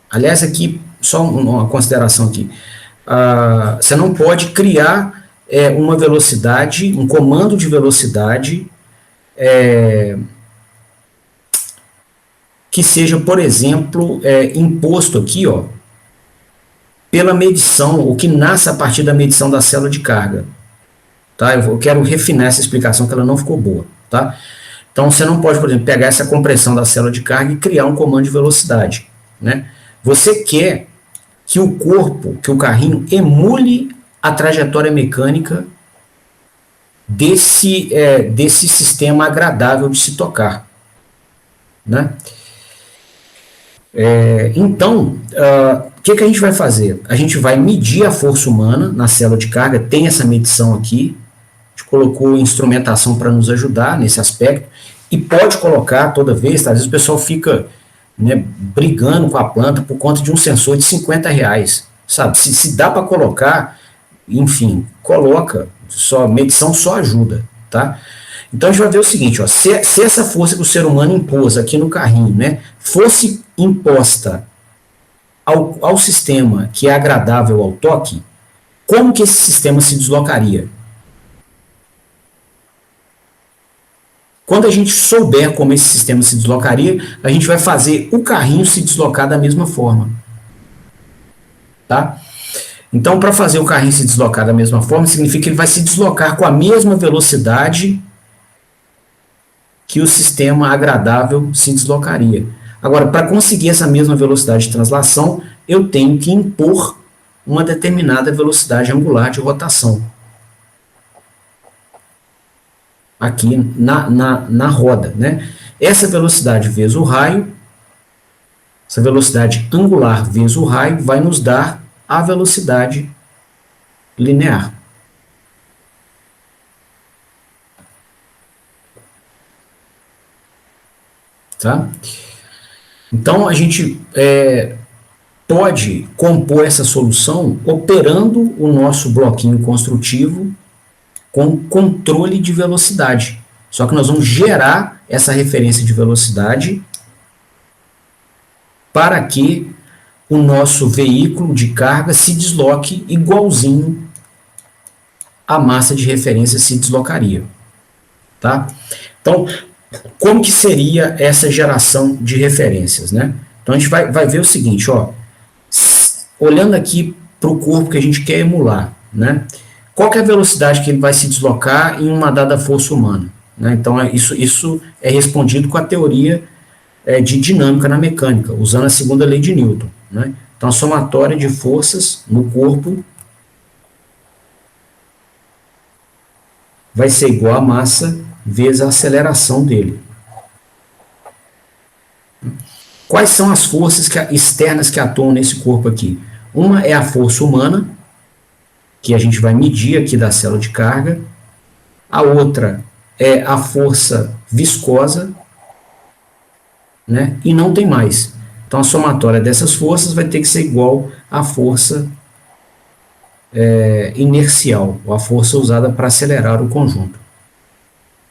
aliás, aqui, só uma consideração aqui. Você não pode criar uma velocidade, um comando de velocidade que seja, por exemplo, imposto aqui, ó, pela medição, o que nasce a partir da medição da célula de carga. Tá? Eu quero refinar essa explicação, que ela não ficou boa. Tá? Então, você não pode, por exemplo, pegar essa compressão da célula de carga e criar um comando de velocidade. Né? Você quer que o corpo, que o carrinho, emule a trajetória mecânica desse sistema agradável de se tocar. Né? Então, o que a gente vai fazer? A gente vai medir a força humana na célula de carga, tem essa medição aqui, a gente colocou instrumentação para nos ajudar nesse aspecto, e pode colocar toda vez, tá? Às vezes o pessoal fica, né, brigando com a planta por conta de um sensor de R$50, sabe? Se dá para colocar, enfim, coloca, medição só ajuda, tá? Então a gente vai ver o seguinte, ó, se essa força que o ser humano impôs aqui no carrinho, né, fosse imposta ao sistema que é agradável ao toque, como que esse sistema se deslocaria? Quando a gente souber como esse sistema se deslocaria, a gente vai fazer o carrinho se deslocar da mesma forma. Tá? Então, para fazer o carrinho se deslocar da mesma forma, significa que ele vai se deslocar com a mesma velocidade que o sistema agradável se deslocaria. Agora, para conseguir essa mesma velocidade de translação, eu tenho que impor uma determinada velocidade angular de rotação. Aqui na roda, né? Essa velocidade vezes o raio, essa velocidade angular vezes o raio, vai nos dar a velocidade linear. Tá? Então, a gente pode compor essa solução operando o nosso bloquinho construtivo com controle de velocidade. Só que nós vamos gerar essa referência de velocidade para que o nosso veículo de carga se desloque igualzinho a massa de referência se deslocaria. Tá? Então, como que seria essa geração de referências, né? Então, a gente vai ver o seguinte, ó, olhando aqui para o corpo que a gente quer emular, né? Qual que é a velocidade que ele vai se deslocar em uma dada força humana? Né? Então, isso é respondido com a teoria de dinâmica na mecânica, usando a segunda lei de Newton. Né? Então, a somatória de forças no corpo vai ser igual a massa vezes a aceleração dele. Quais são as forças externas que atuam nesse corpo aqui? Uma é a força humana, que a gente vai medir aqui da célula de carga. A outra é a força viscosa, né? E não tem mais. Então, a somatória dessas forças vai ter que ser igual à força inercial, ou a força usada para acelerar o conjunto.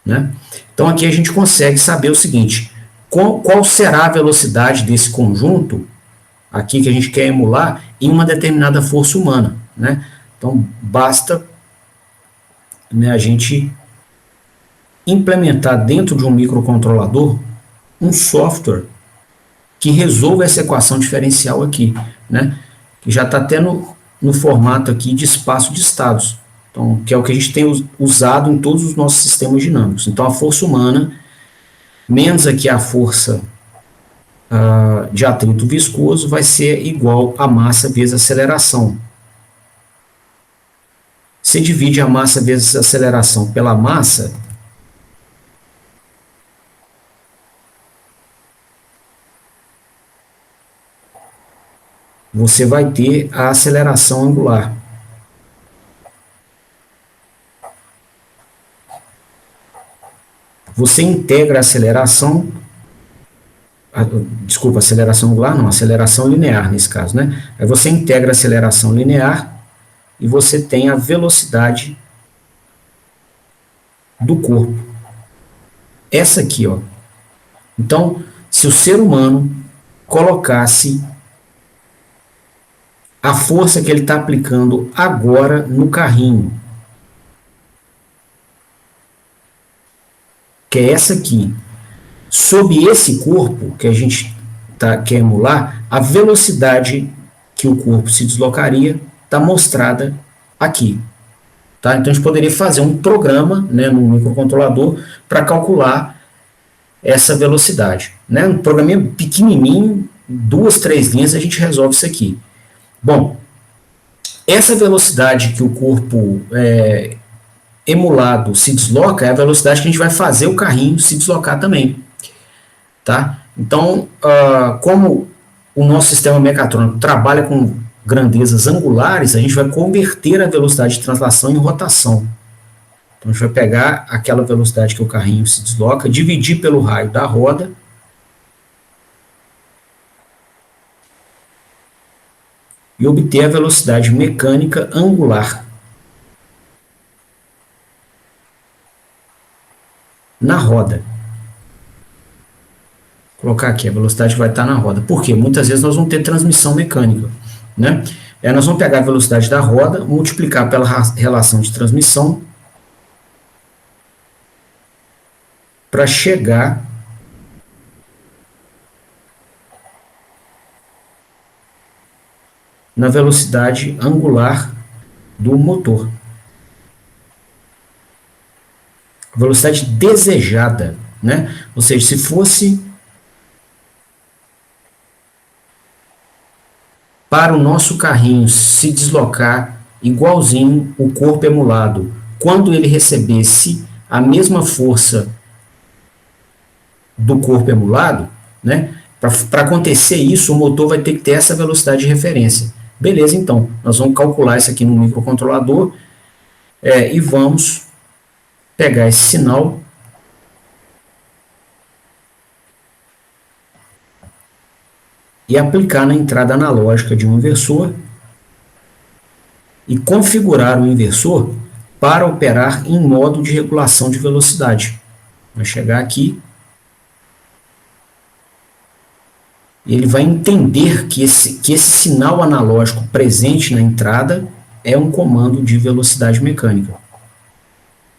Né? Então, aqui a gente consegue saber o seguinte, qual será a velocidade desse conjunto, aqui que a gente quer emular, em uma determinada força humana. Né? Então, basta, né, a gente implementar dentro de um microcontrolador um software que resolva essa equação diferencial aqui, né? Que já está até no formato aqui de espaço de estados, então, que é o que a gente tem usado em todos os nossos sistemas dinâmicos. Então, a força humana, menos aqui a força de atrito viscoso, vai ser igual a massa vezes a aceleração. Você divide a massa vezes a aceleração pela massa, você vai ter a aceleração angular. Você integra a aceleração, aceleração angular não, aceleração linear nesse caso, né? Aí você integra a aceleração linear e você tem a velocidade do corpo. Essa aqui, ó. Então, se o ser humano colocasse a força que ele está aplicando agora no carrinho, que é essa aqui, sob esse corpo que a gente quer emular, a velocidade que o corpo se deslocaria está mostrada aqui. Tá? Então, a gente poderia fazer um programa, né, no microcontrolador para calcular essa velocidade. Né? Um programinha pequenininho, 2, 3 linhas, a gente resolve isso aqui. Bom, essa velocidade que o corpo emulado se desloca é a velocidade que a gente vai fazer o carrinho se deslocar também. Tá? Então, como o nosso sistema mecatrônico trabalha com grandezas angulares, a gente vai converter a velocidade de translação em rotação. Então, a gente vai pegar aquela velocidade que o carrinho se desloca, dividir pelo raio da roda, e obter a velocidade mecânica angular na roda. Vou colocar aqui, a velocidade vai estar na roda. Por quê? Muitas vezes nós vamos ter transmissão mecânica. Né? Nós vamos pegar a velocidade da roda, multiplicar pela relação de transmissão, para chegar na velocidade angular do motor. A velocidade desejada, né? Ou seja, se fosse para o nosso carrinho se deslocar igualzinho o corpo emulado, quando ele recebesse a mesma força do corpo emulado, né? Para acontecer isso, o motor vai ter que ter essa velocidade de referência. Beleza, então, nós vamos calcular isso aqui no microcontrolador e vamos pegar esse sinal e aplicar na entrada analógica de um inversor e configurar o inversor para operar em modo de regulação de velocidade. Vai chegar aqui e ele vai entender que esse sinal analógico presente na entrada é um comando de velocidade mecânica. O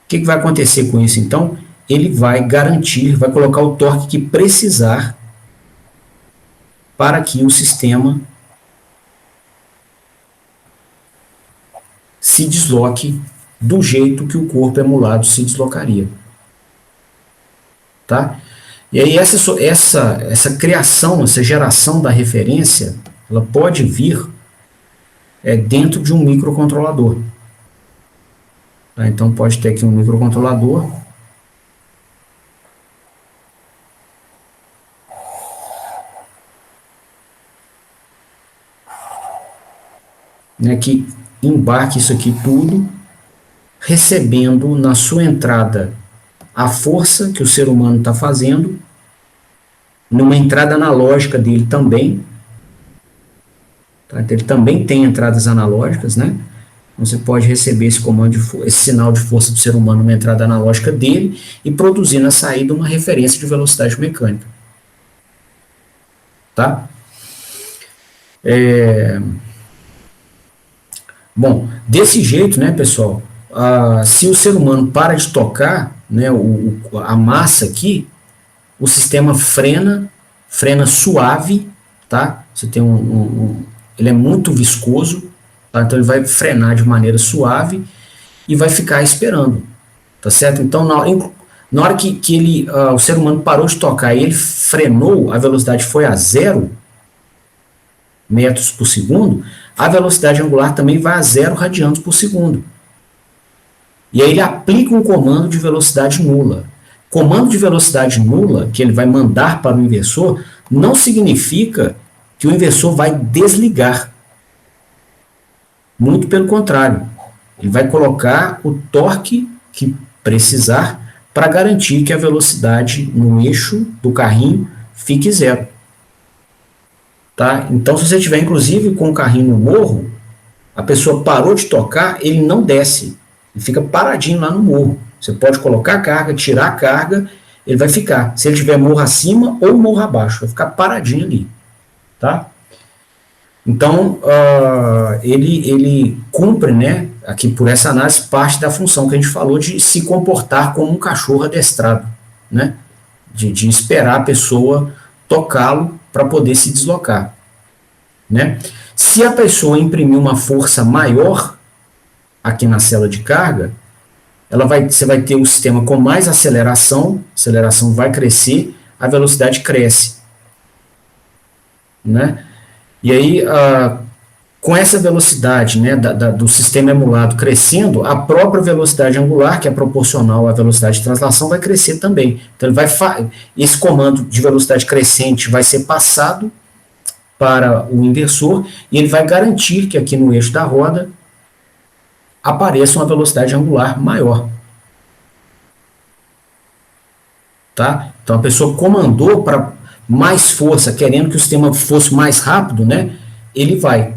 que vai acontecer com isso, então? Ele vai garantir, vai colocar o torque que precisar para que o sistema se desloque do jeito que o corpo emulado se deslocaria. Tá? E aí essa criação, essa geração da referência, ela pode vir dentro de um microcontrolador. Tá? Então pode ter aqui um microcontrolador. Que embarque isso aqui tudo, recebendo na sua entrada a força que o ser humano está fazendo, numa entrada analógica dele também. Tá? Ele também tem entradas analógicas, né? Então, você pode receber esse comando, esse sinal de força do ser humano numa entrada analógica dele e produzir na saída uma referência de velocidade mecânica. Tá? Bom, desse jeito, né, pessoal, se o ser humano para de tocar, né, a massa aqui, o sistema frena suave, tá? Você tem ele é muito viscoso, tá? Então ele vai frenar de maneira suave e vai ficar esperando, tá certo? Então na hora que o ser humano parou de tocar e ele frenou, a velocidade foi a 0 metros por segundo, a velocidade angular também vai a 0 radianos por segundo. E aí ele aplica um comando de velocidade nula. Comando de velocidade nula, que ele vai mandar para o inversor, não significa que o inversor vai desligar. Muito pelo contrário. Ele vai colocar o torque que precisar para garantir que a velocidade no eixo do carrinho fique 0. Tá? Então, se você tiver, inclusive, com o carrinho no morro, a pessoa parou de tocar, ele não desce. Ele fica paradinho lá no morro. Você pode colocar a carga, tirar a carga, ele vai ficar. Se ele tiver morro acima ou morro abaixo, vai ficar paradinho ali. Tá? Então, ele cumpre, né, aqui por essa análise, parte da função que a gente falou de se comportar como um cachorro adestrado. Né? De esperar a pessoa tocá-lo para poder se deslocar. Né? Se a pessoa imprimir uma força maior aqui na célula de carga, você vai ter o sistema com mais aceleração, a aceleração vai crescer, a velocidade cresce. Né? E aí, com essa velocidade, né, do sistema emulado crescendo, a própria velocidade angular, que é proporcional à velocidade de translação, vai crescer também. Então, esse comando de velocidade crescente vai ser passado para o inversor e ele vai garantir que aqui no eixo da roda apareça uma velocidade angular maior. Tá? Então, a pessoa comandou para mais força, querendo que o sistema fosse mais rápido, né? Ele vai,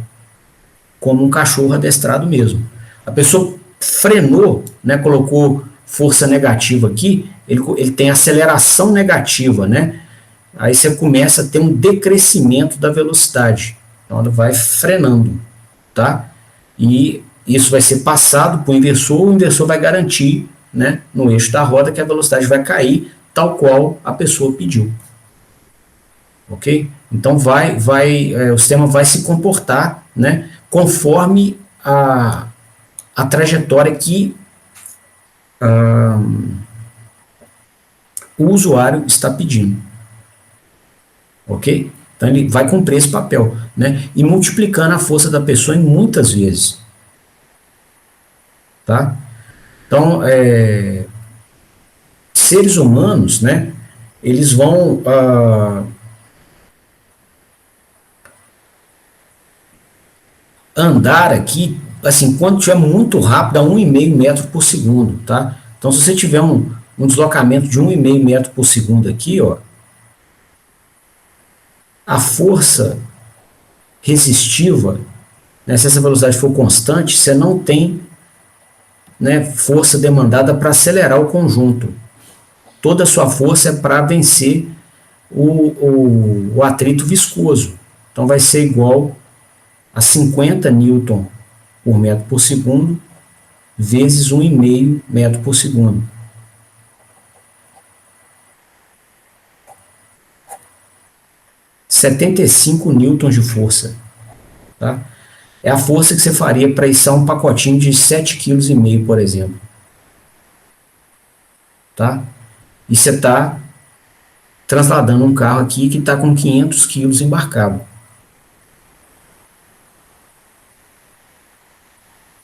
como um cachorro adestrado mesmo. A pessoa frenou, né? Colocou força negativa aqui, ele tem aceleração negativa, né? Aí você começa a ter um decrescimento da velocidade. Então, ela vai frenando, tá? E isso vai ser passado para o inversor vai garantir, né, no eixo da roda que a velocidade vai cair tal qual a pessoa pediu. Ok? Então o sistema vai se comportar, né, conforme a trajetória que o usuário está pedindo. Ok? Então ele vai cumprir esse papel, né, e multiplicando a força da pessoa em muitas vezes. Tá? Então, seres humanos, né, eles vão andar aqui, assim, quando estiver muito rápido, a 1,5 metro por segundo, tá? Então, se você tiver um deslocamento de 1,5 metro por segundo aqui, ó, a força resistiva, né, se essa velocidade for constante, você não tem, né, força demandada para acelerar o conjunto. Toda a sua força é para vencer o atrito viscoso. Então vai ser igual a 50 newton por metro por segundo vezes 1,5 metro por segundo. (75 newtons de força. Tá? É a força que você faria para içar um pacotinho de 7,5 kg, por exemplo. Tá? E você está trasladando um carro aqui que está com 500 quilos embarcado.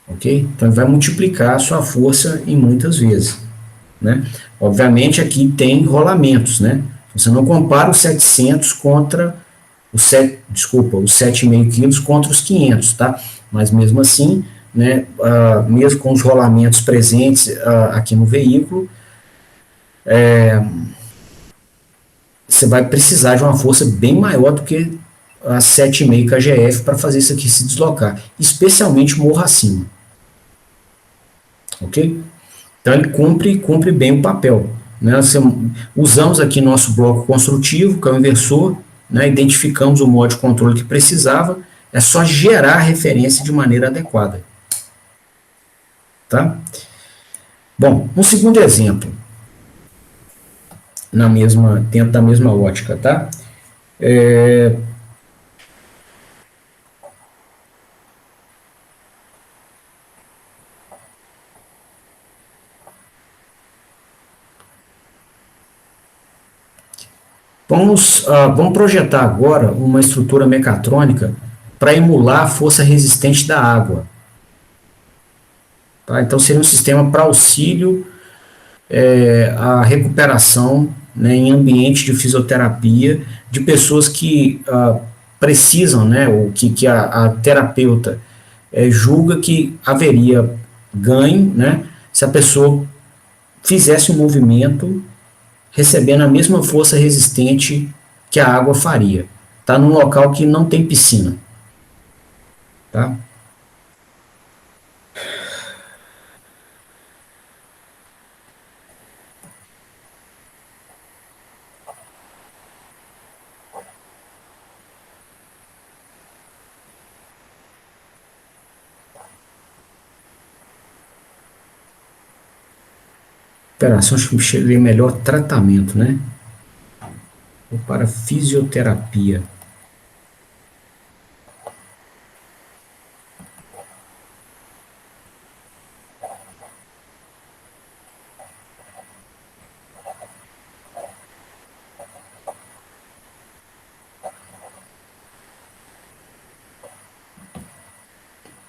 Ok? Então, vai multiplicar a sua força em muitas vezes. Né? Obviamente, aqui tem rolamentos. Né? Você não compara os 700 contra os 7,5 quilos contra os 500. Tá? Mas, mesmo assim, né, mesmo com os rolamentos presentes aqui no veículo, você vai precisar de uma força bem maior do que a 7,5 kgf para fazer isso aqui se deslocar, especialmente morro acima. Ok? Então ele cumpre bem o papel. Né? Usamos aqui nosso bloco construtivo, que é o inversor, né? Identificamos o modo de controle que precisava, é só gerar a referência de maneira adequada. Tá? Bom, um segundo exemplo, dentro da mesma ótica, tá? Vamos projetar agora uma estrutura mecatrônica para emular a força resistente da água. Tá? Então, seria um sistema para auxílio à recuperação, né, em ambiente de fisioterapia de pessoas que precisam, né, ou que a terapeuta julga que haveria ganho, né, se a pessoa fizesse um movimento recebendo a mesma força resistente que a água faria. Está num local que não tem piscina. Tá? Operação, acho que seria melhor tratamento, né? Ou para fisioterapia.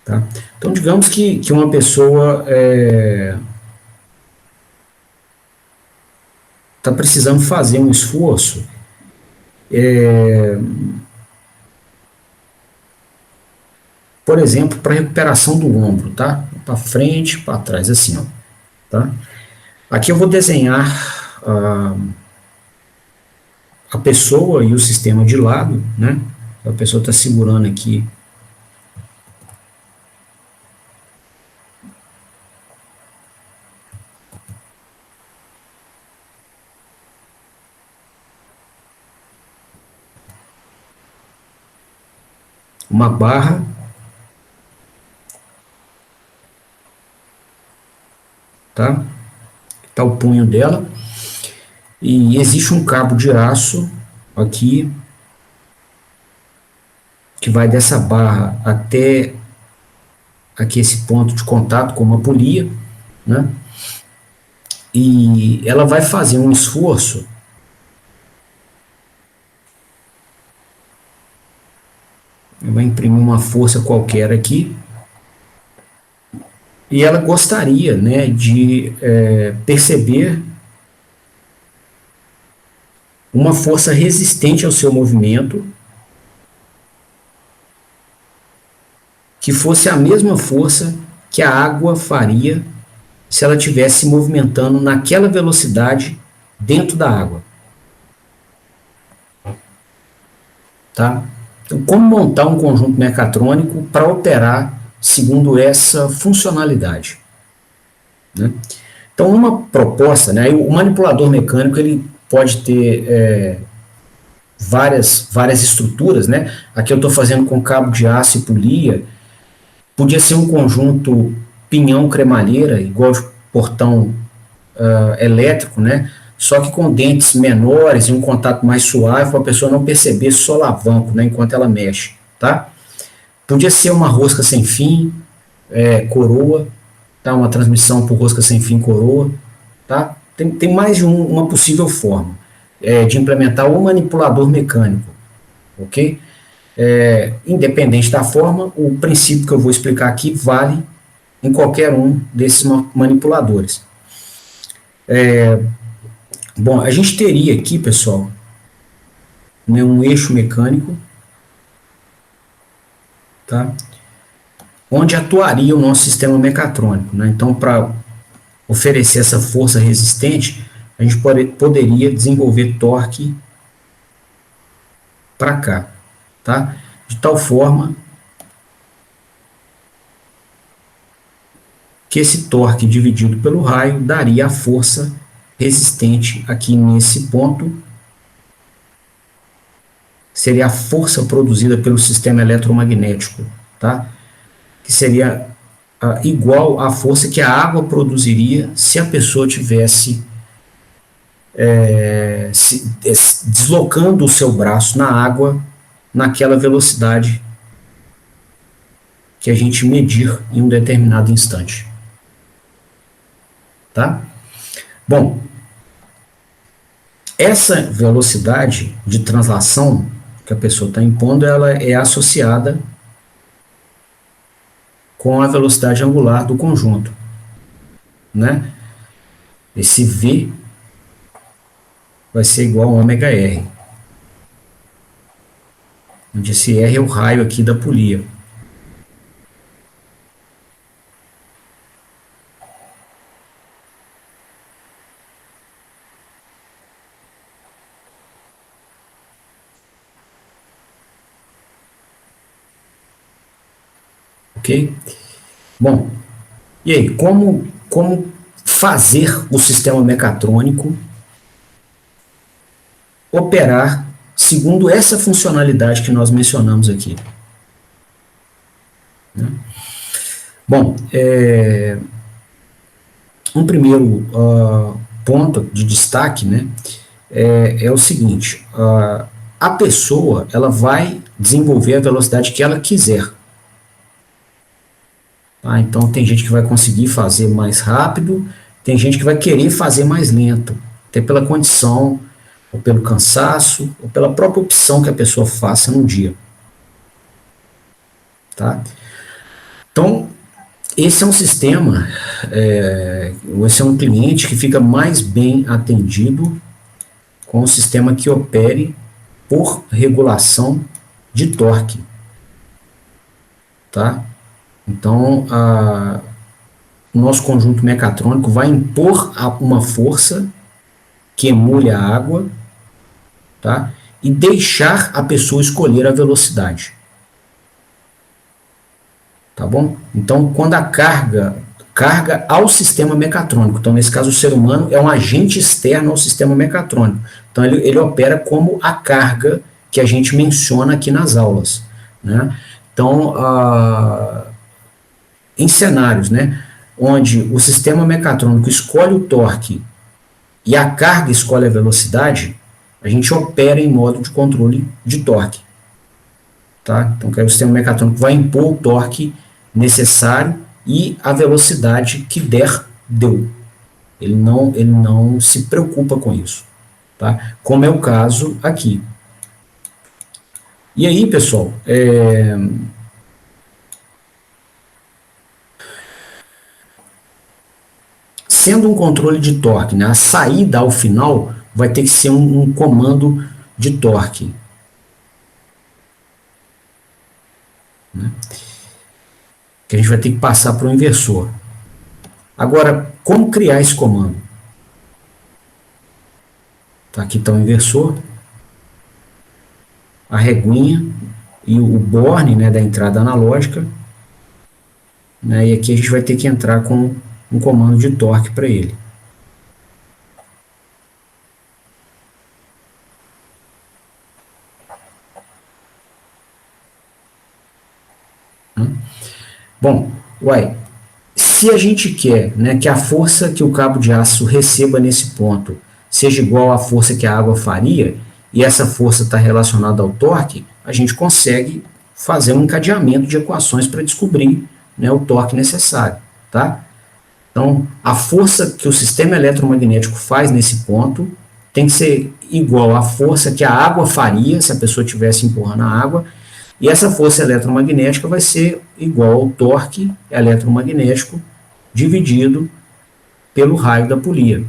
Tá? Então, digamos que uma pessoa está precisando fazer um esforço por exemplo, para recuperação do ombro, tá? Para frente, para trás, assim, ó, tá? Aqui eu vou desenhar a pessoa e o sistema de lado, né? A pessoa está segurando aqui uma barra, tá? Tá o punho dela, e existe um cabo de aço aqui que vai dessa barra até aqui esse ponto de contato com uma polia, né? E ela vai fazer um esforço vai imprimir uma força qualquer aqui e ela gostaria, né, de perceber uma força resistente ao seu movimento que fosse a mesma força que a água faria se ela estivesse se movimentando naquela velocidade dentro da água. Tá? Então, como montar um conjunto mecatrônico para operar segundo essa funcionalidade? Né? Então, uma proposta, né, o manipulador mecânico ele pode ter várias estruturas, né? Aqui eu estou fazendo com cabo de aço e polia. Podia ser um conjunto pinhão-cremalheira, igual de portão elétrico, né? Só que com dentes menores e um contato mais suave para a pessoa não perceber solavanco, né, enquanto ela mexe, tá? Podia ser uma rosca sem fim, coroa, tá? Uma transmissão por rosca sem fim coroa, tá? Tem mais de uma possível forma de implementar o manipulador mecânico, ok? Independente da forma, o princípio que eu vou explicar aqui vale em qualquer um desses manipuladores. Bom, a gente teria aqui, pessoal, né, um eixo mecânico, tá? Onde atuaria o nosso sistema mecatrônico, né? Então, para oferecer essa força resistente, a gente poderia desenvolver torque para cá, tá? De tal forma que esse torque dividido pelo raio daria a força resistente aqui nesse ponto. Seria a força produzida pelo sistema eletromagnético, tá? Que seria igual à força que a água produziria se a pessoa tivesse deslocando o seu braço na água naquela velocidade que a gente medir em um determinado instante. Tá? Bom, essa velocidade de translação que a pessoa está impondo, ela é associada com a velocidade angular do conjunto, né? Esse V vai ser igual a ômega R, onde esse R é o raio aqui da polia. Ok? Bom, e aí, como fazer o sistema mecatrônico operar segundo essa funcionalidade que nós mencionamos aqui? Né? Bom, um primeiro ponto de destaque, né, é o seguinte: a pessoa ela vai desenvolver a velocidade que ela quiser. Tá? Então, tem gente que vai conseguir fazer mais rápido, tem gente que vai querer fazer mais lento, até pela condição, ou pelo cansaço, ou pela própria opção que a pessoa faça no dia. Tá? Então, esse é um sistema, esse é um cliente que fica mais bem atendido com um sistema que opere por regulação de torque. Tá? Então, o nosso conjunto mecatrônico vai impor uma força que emule a água, tá? E deixar a pessoa escolher a velocidade. Tá bom? Então, quando a carga ao sistema mecatrônico, então nesse caso o ser humano é um agente externo ao sistema mecatrônico, então ele opera como a carga que a gente menciona aqui nas aulas, né? Então, em cenários, né, onde o sistema mecatrônico escolhe o torque e a carga escolhe a velocidade, a gente opera em modo de controle de torque. Tá? Então, o sistema mecatrônico vai impor o torque necessário e a velocidade que der, deu. Ele não se preocupa com isso. Tá? Como é o caso aqui. E aí, pessoal, sendo um controle de torque, né, a saída ao final vai ter que ser um comando de torque. Né? que a gente vai ter que passar para o inversor. Agora, como criar esse comando? Tá, aqui está o inversor, a reguinha e o borne, né, da entrada analógica, né, e aqui a gente vai ter que entrar com um comando de torque para ele. Bom, se a gente quer, né, que a força que o cabo de aço receba nesse ponto seja igual à força que a água faria, e essa força está relacionada ao torque, a gente consegue fazer um encadeamento de equações para descobrir, né, o torque necessário. Tá? Então, a força que o sistema eletromagnético faz nesse ponto tem que ser igual à força que a água faria se a pessoa estivesse empurrando a água, e essa força eletromagnética vai ser igual ao torque eletromagnético dividido pelo raio da polia.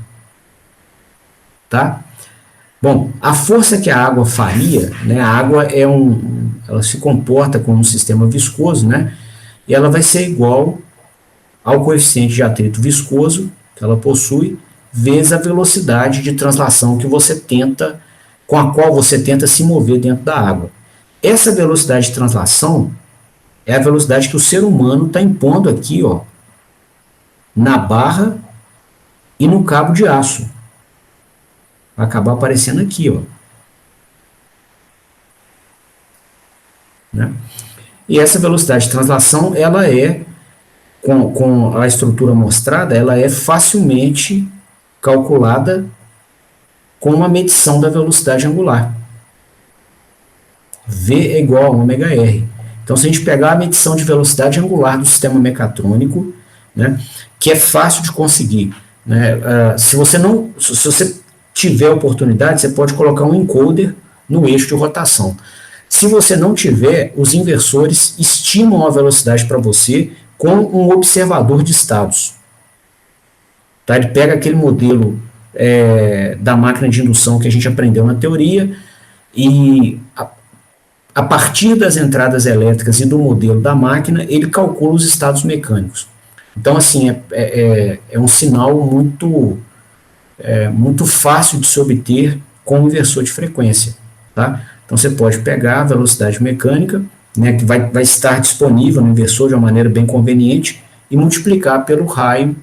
Tá? Bom, a força que a água faria, né, a água ela se comporta como um sistema viscoso, né, e ela vai ser igual ao coeficiente de atrito viscoso que ela possui, vezes a velocidade de translação com a qual você tenta se mover dentro da água. Essa velocidade de translação é a velocidade que o ser humano está impondo aqui, ó, na barra e no cabo de aço. Vai acabar aparecendo aqui, ó. Né? E essa velocidade de translação, ela é, com a estrutura mostrada, ela é facilmente calculada com uma medição da velocidade angular. V é igual a ômega R. Então, se a gente pegar a medição de velocidade angular do sistema mecatrônico, né, que é fácil de conseguir, né, se você tiver oportunidade, você pode colocar um encoder no eixo de rotação. Se você não tiver, os inversores estimam a velocidade para você com um observador de estados. Tá? Ele pega aquele modelo da máquina de indução que a gente aprendeu na teoria e a partir das entradas elétricas e do modelo da máquina, ele calcula os estados mecânicos. Então, assim, é um sinal muito fácil de se obter com o inversor de frequência. Tá? Então, você pode pegar a velocidade mecânica, né, que vai estar disponível no inversor de uma maneira bem conveniente, e multiplicar pelo raio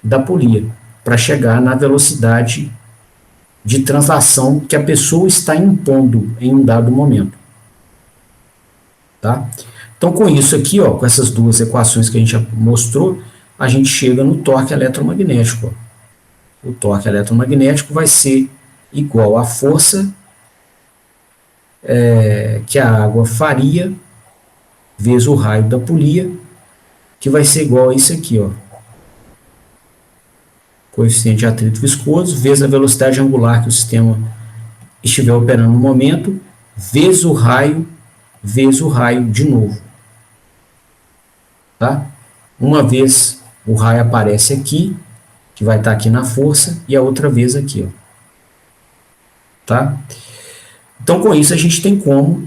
da polia, para chegar na velocidade de translação que a pessoa está impondo em um dado momento. Tá? Então, com isso aqui, ó, com essas duas equações que a gente já mostrou, a gente chega no torque eletromagnético. Ó. O torque eletromagnético vai ser igual à força que a água faria vezes o raio da polia, que vai ser igual a isso aqui, ó. Coeficiente de atrito viscoso, vezes a velocidade angular que o sistema estiver operando no momento, vezes o raio de novo. Tá? Uma vez o raio aparece aqui, que vai estar aqui na força, e a outra vez aqui. Ó. Tá? Então, com isso, a gente tem como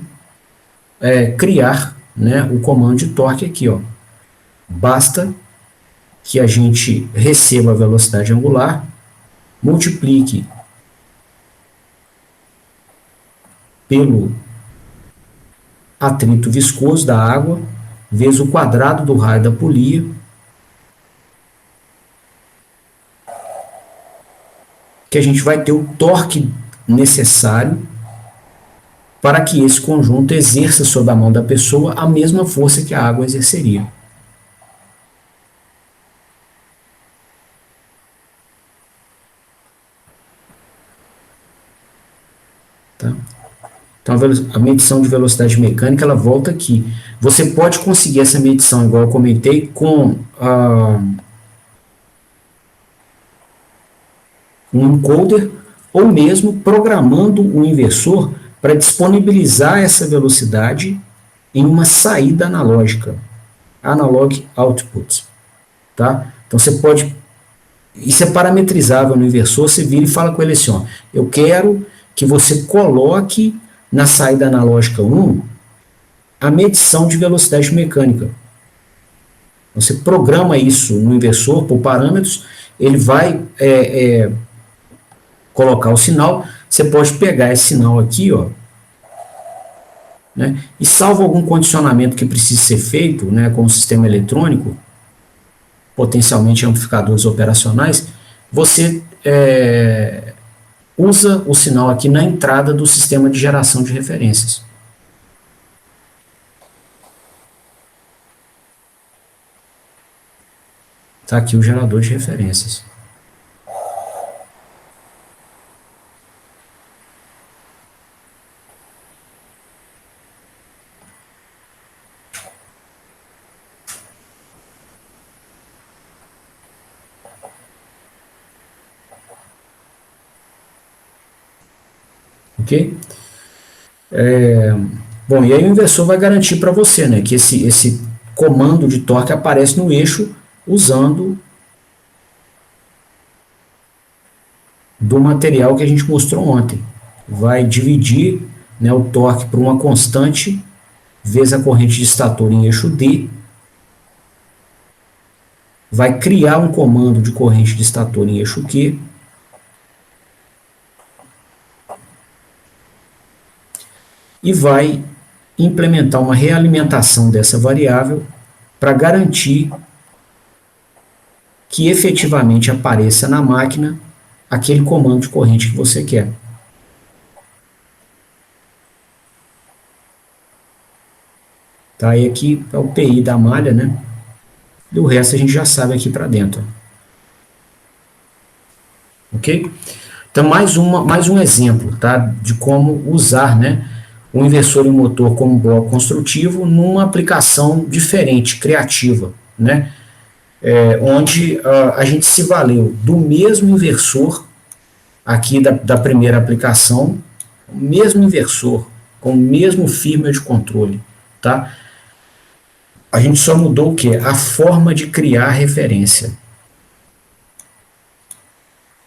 criar, né, o comando de torque aqui. Ó. Basta que a gente receba a velocidade angular, multiplique pelo atrito viscoso da água, vezes o quadrado do raio da polia, que a gente vai ter o torque necessário para que esse conjunto exerça sobre a mão da pessoa a mesma força que a água exerceria. Tá? Então, a medição de velocidade mecânica, ela volta aqui. Você pode conseguir essa medição, igual eu comentei, com um encoder, ou mesmo programando o inversor para disponibilizar essa velocidade em uma saída analógica, analog output. Tá? Então, você pode... Isso é parametrizável no inversor, você vira e fala com ele assim, ó, eu quero que você coloque na saída analógica 1 a medição de velocidade mecânica. Você programa isso no inversor por parâmetros, ele vai colocar o sinal, você pode pegar esse sinal aqui, ó, né, e salvo algum condicionamento que precise ser feito, né, com o sistema eletrônico, potencialmente amplificadores operacionais, você usa o sinal aqui na entrada do sistema de geração de referências. Está aqui o gerador de referências. Ok? Bom, e aí o inversor vai garantir para você, né, que esse comando de torque aparece no eixo usando do material que a gente mostrou ontem. Vai dividir, né, o torque por uma constante vezes a corrente de estator em eixo D. Vai criar um comando de corrente de estator em eixo Q. E vai implementar uma realimentação dessa variável para garantir que efetivamente apareça na máquina aquele comando de corrente que você quer. Tá? E aqui é o PI da malha, né? E o resto a gente já sabe aqui para dentro. Ok? Então, mais um exemplo, tá? De como usar, né, o inversor e o motor como bloco construtivo numa aplicação diferente, criativa, né? Onde a gente se valeu do mesmo inversor aqui da primeira aplicação, o mesmo inversor, com o mesmo firmware de controle, tá? A gente só mudou o quê? A forma de criar a referência,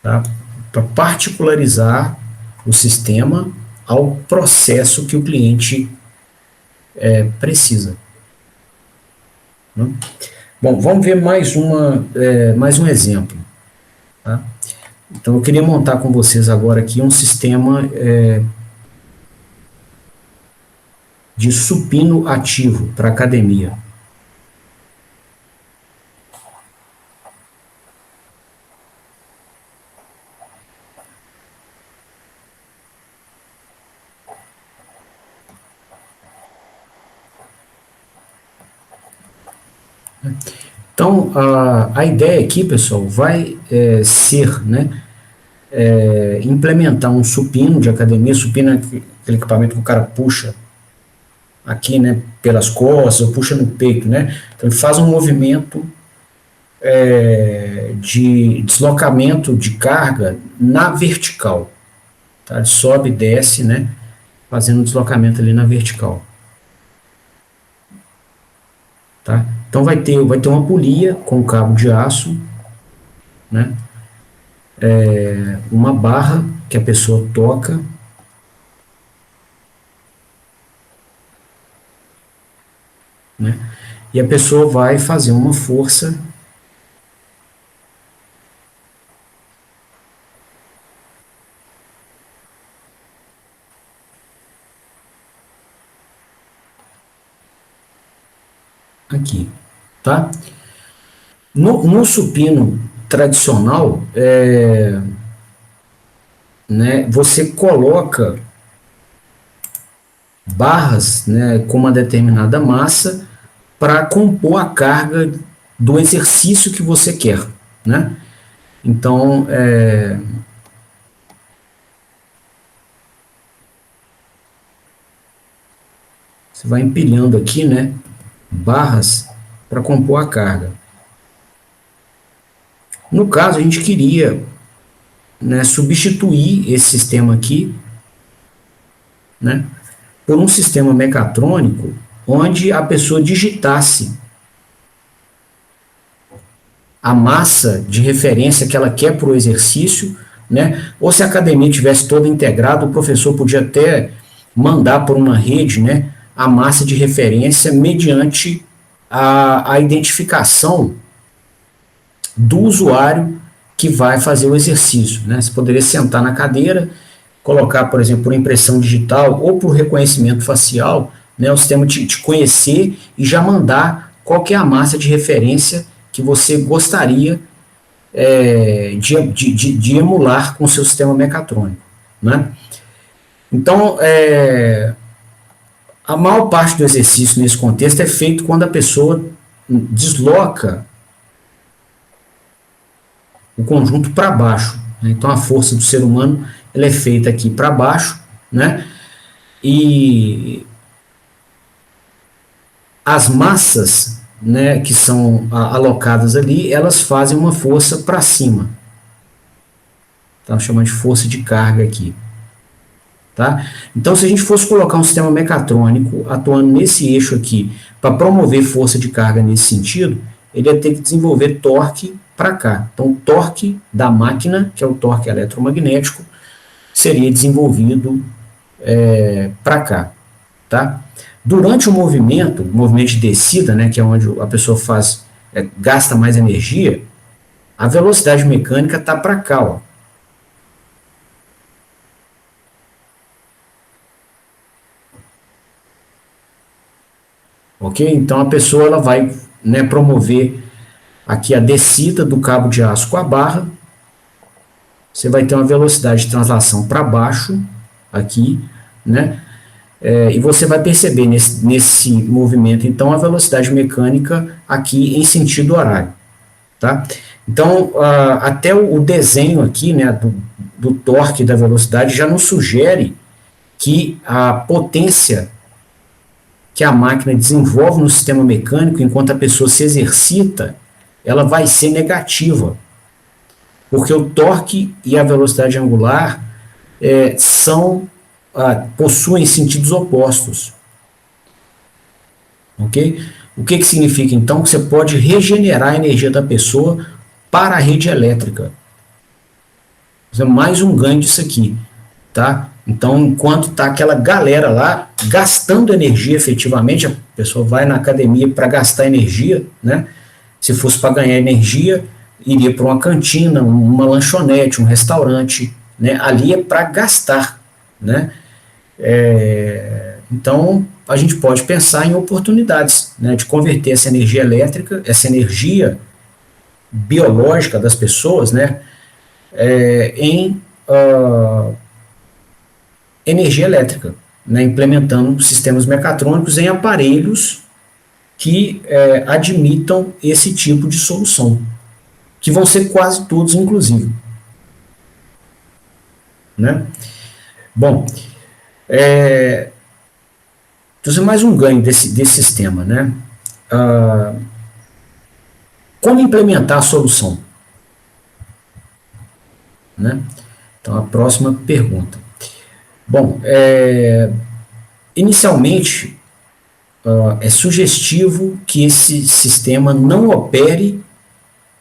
tá? Para particularizar o sistema ao processo que o cliente precisa. Né? Bom, vamos ver mais um exemplo. Tá? Então, eu queria montar com vocês agora aqui um sistema de supino ativo para academia. Então, a ideia aqui, pessoal, vai ser, né, implementar um supino de academia. Supino é aquele equipamento que o cara puxa aqui, né, pelas costas, ou puxa no peito, né? Então, ele faz um movimento de deslocamento de carga na vertical. Tá? Ele sobe e desce, né, fazendo um deslocamento ali na vertical. Tá? Então vai ter uma polia com cabo de aço, né? Uma barra que a pessoa toca, né? E a pessoa vai fazer uma força aqui, tá? No supino tradicional, né, você coloca barras, né, com uma determinada massa para compor a carga do exercício que você quer, né? Então, você vai empilhando aqui, né, barras para compor a carga. No caso, a gente queria, né, substituir esse sistema aqui, né, por um sistema mecatrônico onde a pessoa digitasse a massa de referência que ela quer para o exercício, né, ou se a academia tivesse toda integrada, o professor podia até mandar por uma rede, né, a massa de referência mediante a identificação do usuário que vai fazer o exercício, né? Você poderia sentar na cadeira, colocar, por exemplo, por impressão digital ou por reconhecimento facial, né, o sistema te conhecer e já mandar qual que é a massa de referência que você gostaria de emular com o seu sistema mecatrônico, né? Então, a maior parte do exercício nesse contexto é feito quando a pessoa desloca o conjunto para baixo, né? Então, a força do ser humano ela é feita aqui para baixo, né? E as massas, né, que são alocadas ali, elas fazem uma força para cima. Estamos chamando de força de carga aqui. Tá? Então, se a gente fosse colocar um sistema mecatrônico atuando nesse eixo aqui para promover força de carga nesse sentido, ele ia ter que desenvolver torque para cá. Então, o torque da máquina, que é o torque eletromagnético, seria desenvolvido para cá. Tá? Durante o movimento de descida, né, que é onde a pessoa gasta mais energia, a velocidade mecânica está para cá, ó. Ok? Então a pessoa ela vai, né, promover aqui a descida do cabo de aço com a barra. Você vai ter uma velocidade de translação para baixo aqui, né? E você vai perceber nesse movimento, então, a velocidade mecânica aqui em sentido horário. Tá? Então, até o desenho aqui, né, do torque da velocidade já nos sugere que a potência que a máquina desenvolve no sistema mecânico enquanto a pessoa se exercita, ela vai ser negativa. Porque o torque e a velocidade angular possuem sentidos opostos. Ok? O que significa, então, que você pode regenerar a energia da pessoa para a rede elétrica. Isso é mais um ganho disso aqui. Tá? Então, enquanto está aquela galera lá gastando energia efetivamente, a pessoa vai na academia para gastar energia, né? Se fosse para ganhar energia, iria para uma cantina, uma lanchonete, um restaurante, né? Ali é para gastar, né? Então, a gente pode pensar em oportunidades, né, de converter essa energia elétrica, essa energia biológica das pessoas, né, em energia elétrica, né, implementando sistemas mecatrônicos em aparelhos que admitam esse tipo de solução, que vão ser quase todos, inclusive. Né? Bom, então, mais um ganho desse sistema. Né? Como implementar a solução? Né? Então, a próxima pergunta. Bom, inicialmente, é sugestivo que esse sistema não opere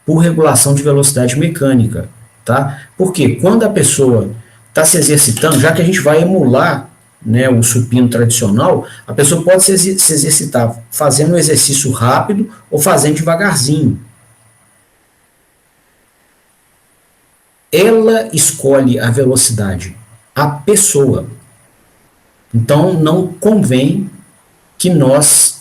por regulação de velocidade mecânica. Tá? Porque quando a pessoa está se exercitando, já que a gente vai emular, né, o supino tradicional, a pessoa pode se exercitar fazendo um exercício rápido ou fazendo devagarzinho. Ela escolhe a velocidade, a pessoa. Então, não convém que nós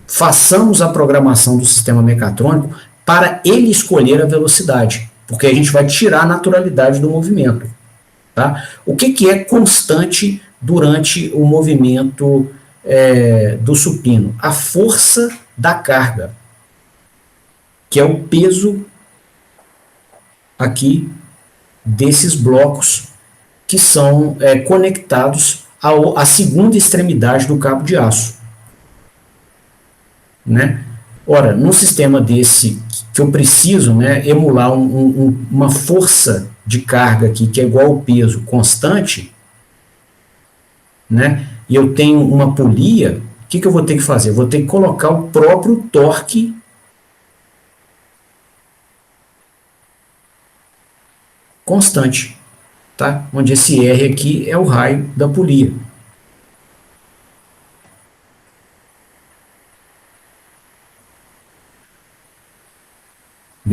façamos a programação do sistema mecatrônico para ele escolher a velocidade, porque a gente vai tirar a naturalidade do movimento. Tá? O que é constante durante o movimento do supino? A força da carga, que é o peso aqui desses blocos que são conectados à segunda extremidade do cabo de aço. Né? Ora, num sistema desse que eu preciso, né, emular uma força de carga aqui que é igual ao peso constante, né, e eu tenho uma polia, o que eu vou ter que fazer? Eu vou ter que colocar o próprio torque constante, tá? Onde esse R aqui é o raio da polia.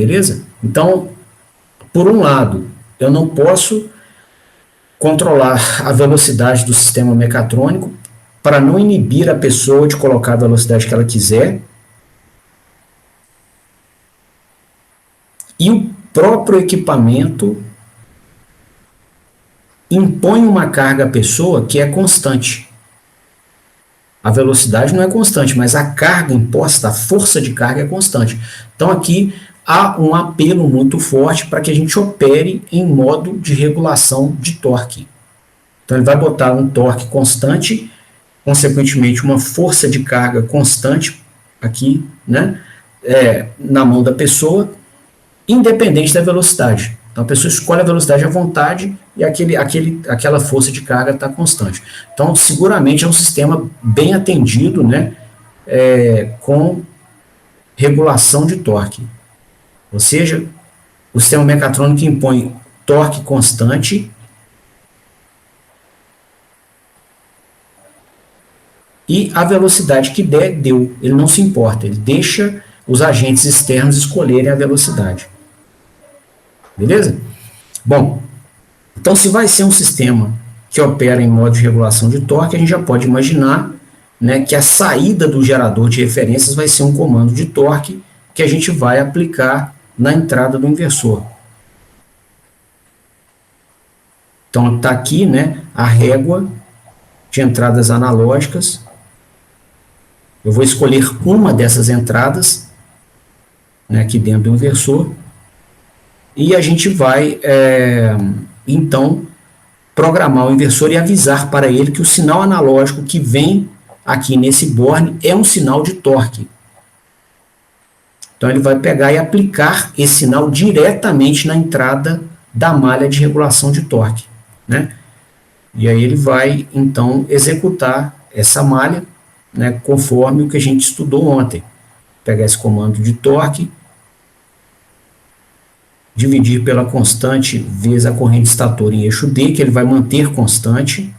beleza? Então, por um lado, eu não posso controlar a velocidade do sistema mecatrônico para não inibir a pessoa de colocar a velocidade que ela quiser. E o próprio equipamento impõe uma carga à pessoa que é constante. A velocidade não é constante, mas a carga imposta, a força de carga é constante. Então aqui há um apelo muito forte para que a gente opere em modo de regulação de torque. Então ele vai botar um torque constante, consequentemente uma força de carga constante aqui, né, na mão da pessoa, independente da velocidade. Então a pessoa escolhe a velocidade à vontade e aquela força de carga está constante. Então seguramente é um sistema bem atendido, né, com regulação de torque. Ou seja, o sistema mecatrônico impõe torque constante e a velocidade que der, deu. Ele não se importa, ele deixa os agentes externos escolherem a velocidade. Beleza? Bom, então se vai ser um sistema que opera em modo de regulação de torque, a gente já pode imaginar, né, que a saída do gerador de referências vai ser um comando de torque que a gente vai aplicar na entrada do inversor. Então está aqui, né, a régua de entradas analógicas. Eu vou escolher uma dessas entradas, né, aqui dentro do inversor. E a gente vai, então, programar o inversor e avisar para ele que o sinal analógico que vem aqui nesse borne é um sinal de torque. Então, ele vai pegar e aplicar esse sinal diretamente na entrada da malha de regulação de torque, né? E aí ele vai, então, executar essa malha, né, conforme o que a gente estudou ontem. Pegar esse comando de torque, dividir pela constante vezes a corrente estator em eixo D, que ele vai manter constante,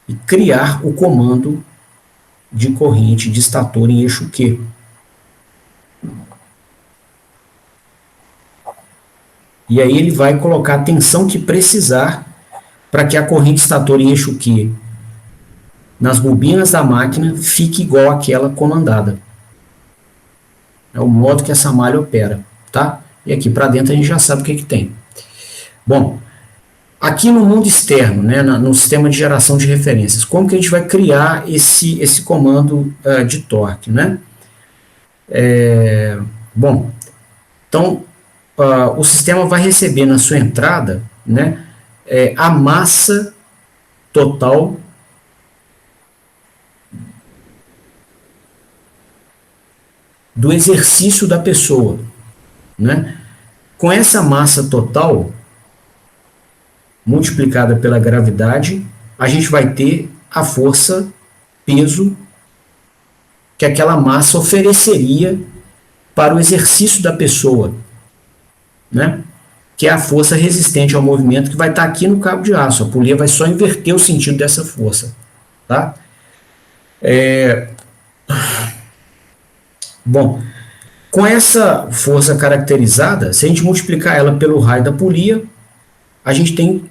e criar o comando de corrente de estator em eixo Q. E aí ele vai colocar a tensão que precisar para que a corrente estator em eixo Q nas bobinas da máquina fique igual àquela comandada. É o modo que essa malha opera, tá? E aqui para dentro a gente já sabe o que tem. Bom, aqui no mundo externo, né, no sistema de geração de referências, como que a gente vai criar esse comando de torque, né? Bom, então o sistema vai receber na sua entrada, né, a massa total do exercício da pessoa, né? Com essa massa total multiplicada pela gravidade, a gente vai ter a força, peso, que aquela massa ofereceria para o exercício da pessoa, né? Que é a força resistente ao movimento que vai estar aqui no cabo de aço. A polia vai só inverter o sentido dessa força, tá? Bom, com essa força caracterizada, se a gente multiplicar ela pelo raio da polia, a gente tem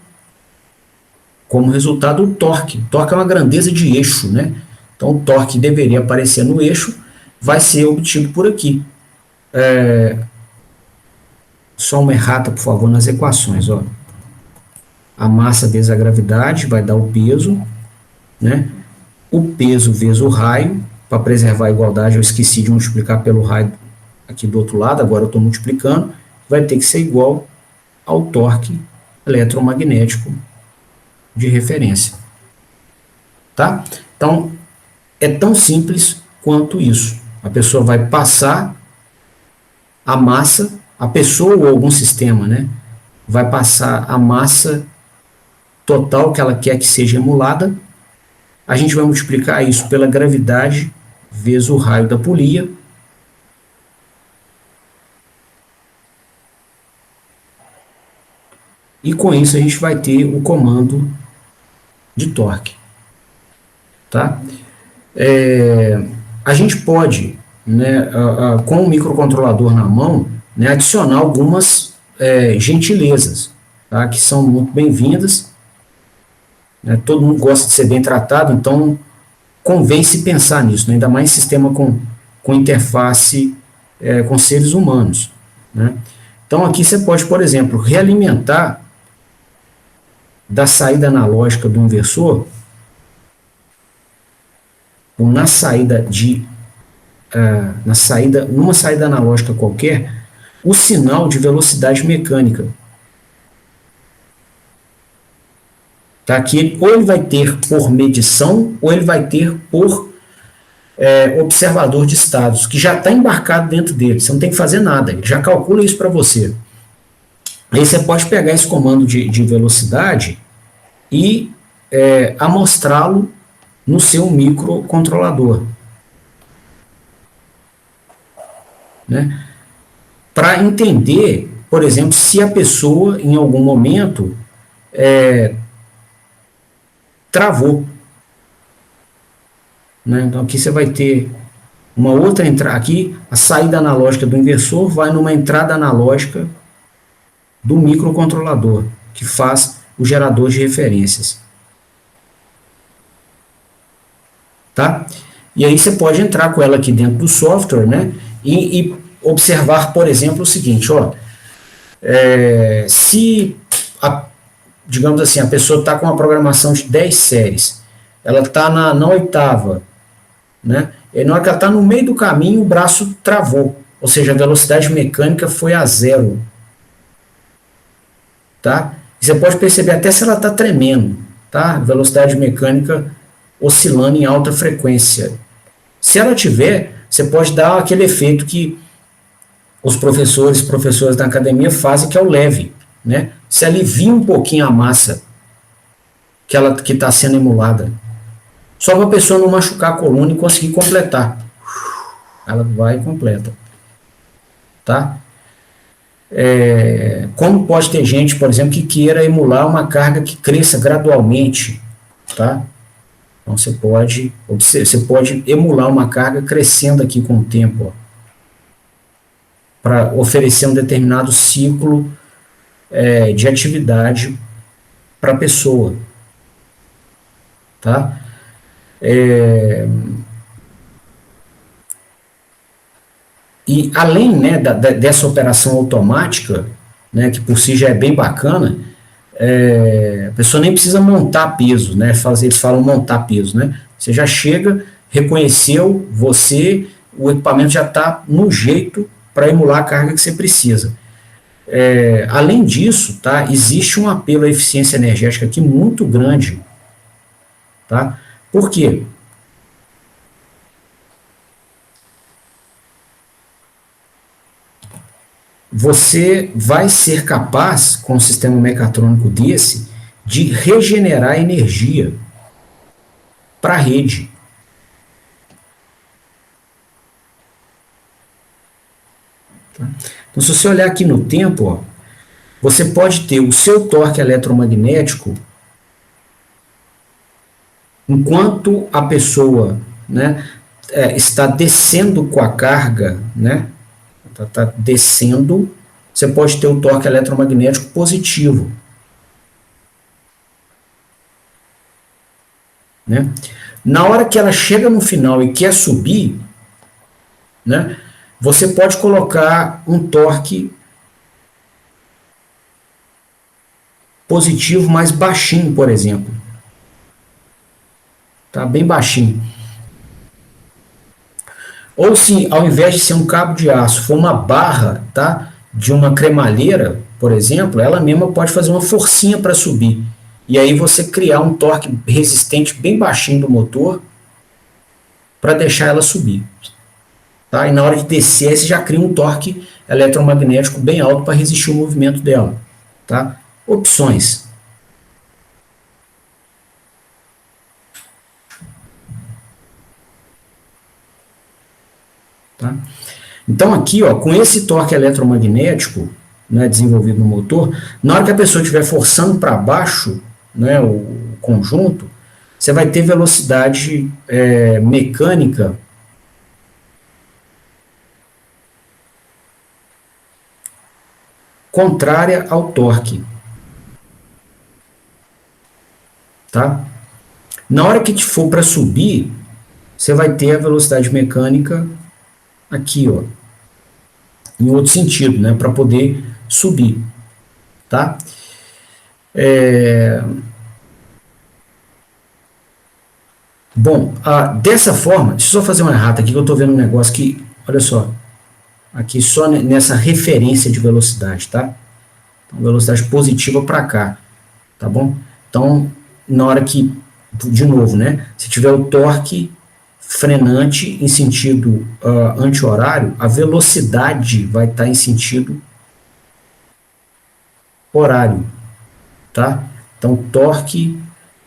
como resultado o torque. O torque é uma grandeza de eixo, né? Então o torque deveria aparecer no eixo, vai ser obtido por aqui. Só uma errata, por favor, nas equações. Ó. A massa vezes a gravidade vai dar o peso, né? O peso vezes o raio. Para preservar a igualdade, eu esqueci de multiplicar pelo raio aqui do outro lado, agora eu estou multiplicando. Vai ter que ser igual ao torque eletromagnético de referência. Tá? Então, é tão simples quanto isso. A pessoa vai passar a massa, a pessoa ou algum sistema, né, vai passar a massa total que ela quer que seja emulada. A gente vai multiplicar isso pela gravidade vezes o raio da polia. E com isso a gente vai ter o comando de torque. Tá? A gente pode, né, com o microcontrolador na mão, né, adicionar algumas gentilezas, tá, que são muito bem-vindas, né, todo mundo gosta de ser bem tratado, então convém se pensar nisso, né, ainda mais em sistema com interface com seres humanos, né. Então aqui você pode, por exemplo, realimentar da saída analógica do inversor, ou numa saída analógica qualquer, o sinal de velocidade mecânica. Tá? Que ou ele vai ter por medição, ou ele vai ter por observador de estados, que já está embarcado dentro dele. Você não tem que fazer nada, ele já calcula isso para você. Aí você pode pegar esse comando de velocidade e amostrá-lo no seu microcontrolador, né? Para entender, por exemplo, se a pessoa em algum momento travou, né? Então aqui você vai ter uma outra entrada, aqui a saída analógica do inversor vai numa entrada analógica do microcontrolador, que faz o gerador de referências. Tá? E aí você pode entrar com ela aqui dentro do software, né? E observar, por exemplo, o seguinte, ó, digamos assim, a pessoa está com uma programação de 10 séries, ela está na oitava, né? E na hora que ela está no meio do caminho, o braço travou, ou seja, a velocidade mecânica foi a 0. Tá? E você pode perceber até se ela está tremendo, tá? Velocidade mecânica oscilando em alta frequência. Se ela tiver, você pode dar aquele efeito que os professores da academia fazem, que é o leve, né? Se alivia um pouquinho a massa que está sendo emulada, só para a pessoa não machucar a coluna e conseguir completar. Ela vai e completa. Tá? Como pode ter gente, por exemplo, que queira emular uma carga que cresça gradualmente, tá? Então você pode emular uma carga crescendo aqui com o tempo, para oferecer um determinado ciclo de atividade para a pessoa, tá? E além, né, dessa operação automática, né, que por si já é bem bacana, a pessoa nem precisa montar peso, né? Eles falam montar peso, né? Você já chega, reconheceu você, o equipamento já está no jeito para emular a carga que você precisa. Além disso, tá, existe um apelo à eficiência energética aqui muito grande. Tá? Por quê? Você vai ser capaz, com um sistema mecatrônico desse, de regenerar energia para a rede. Tá? Então, se você olhar aqui no tempo, ó, você pode ter o seu torque eletromagnético enquanto a pessoa, né, está descendo com a carga, né, está descendo, você pode ter o torque eletromagnético positivo. Né? Na hora que ela chega no final e quer subir, né, você pode colocar um torque positivo mais baixinho, por exemplo. Tá bem baixinho. Ou se, ao invés de ser um cabo de aço, for uma barra, tá, de uma cremalheira, por exemplo, ela mesma pode fazer uma forcinha para subir. E aí você criar um torque resistente bem baixinho do motor para deixar ela subir. Tá? E na hora de descer, você já cria um torque eletromagnético bem alto para resistir o movimento dela. Tá? Opções. Tá? Então aqui, ó, com esse torque eletromagnético, né, desenvolvido no motor, na hora que a pessoa estiver forçando para baixo, né, o conjunto, você vai ter velocidade mecânica contrária ao torque. Tá? Na hora que for para subir, você vai ter a velocidade mecânica aqui, ó, em outro sentido, né, para poder subir, tá? Bom, dessa forma, deixa eu só fazer uma errata aqui, que eu estou vendo um negócio que, olha só, aqui só nessa referência de velocidade, tá? Então, velocidade positiva para cá, tá bom? Então, na hora que, de novo, né, se tiver o torque frenante em sentido anti-horário, a velocidade vai estar em sentido horário, tá? Então, torque,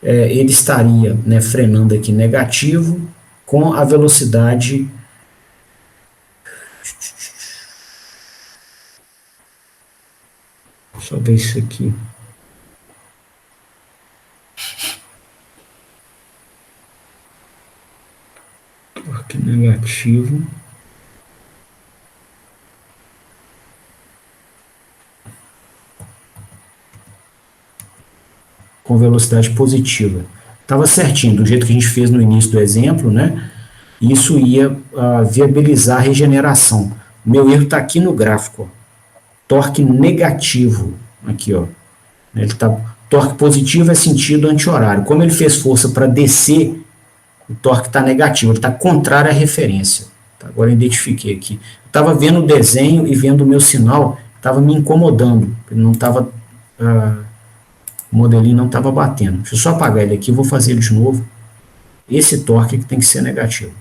ele estaria, né, frenando aqui negativo com a velocidade deixa eu ver isso aqui. Torque negativo. Com velocidade positiva. Estava certinho, do jeito que a gente fez no início do exemplo, né? Isso ia viabilizar a regeneração. O meu erro está aqui no gráfico. Ó. Torque negativo. Aqui, ó. Ele tá, torque positivo é sentido anti-horário. Como ele fez força para descer, o torque está negativo. Ele está contrário à referência. Tá, agora eu identifiquei aqui. Estava vendo o desenho e vendo o meu sinal, estava me incomodando. Ele não estava... o modelinho não estava batendo. Deixa eu só apagar ele aqui, vou fazer ele de novo. Esse torque que tem que ser negativo.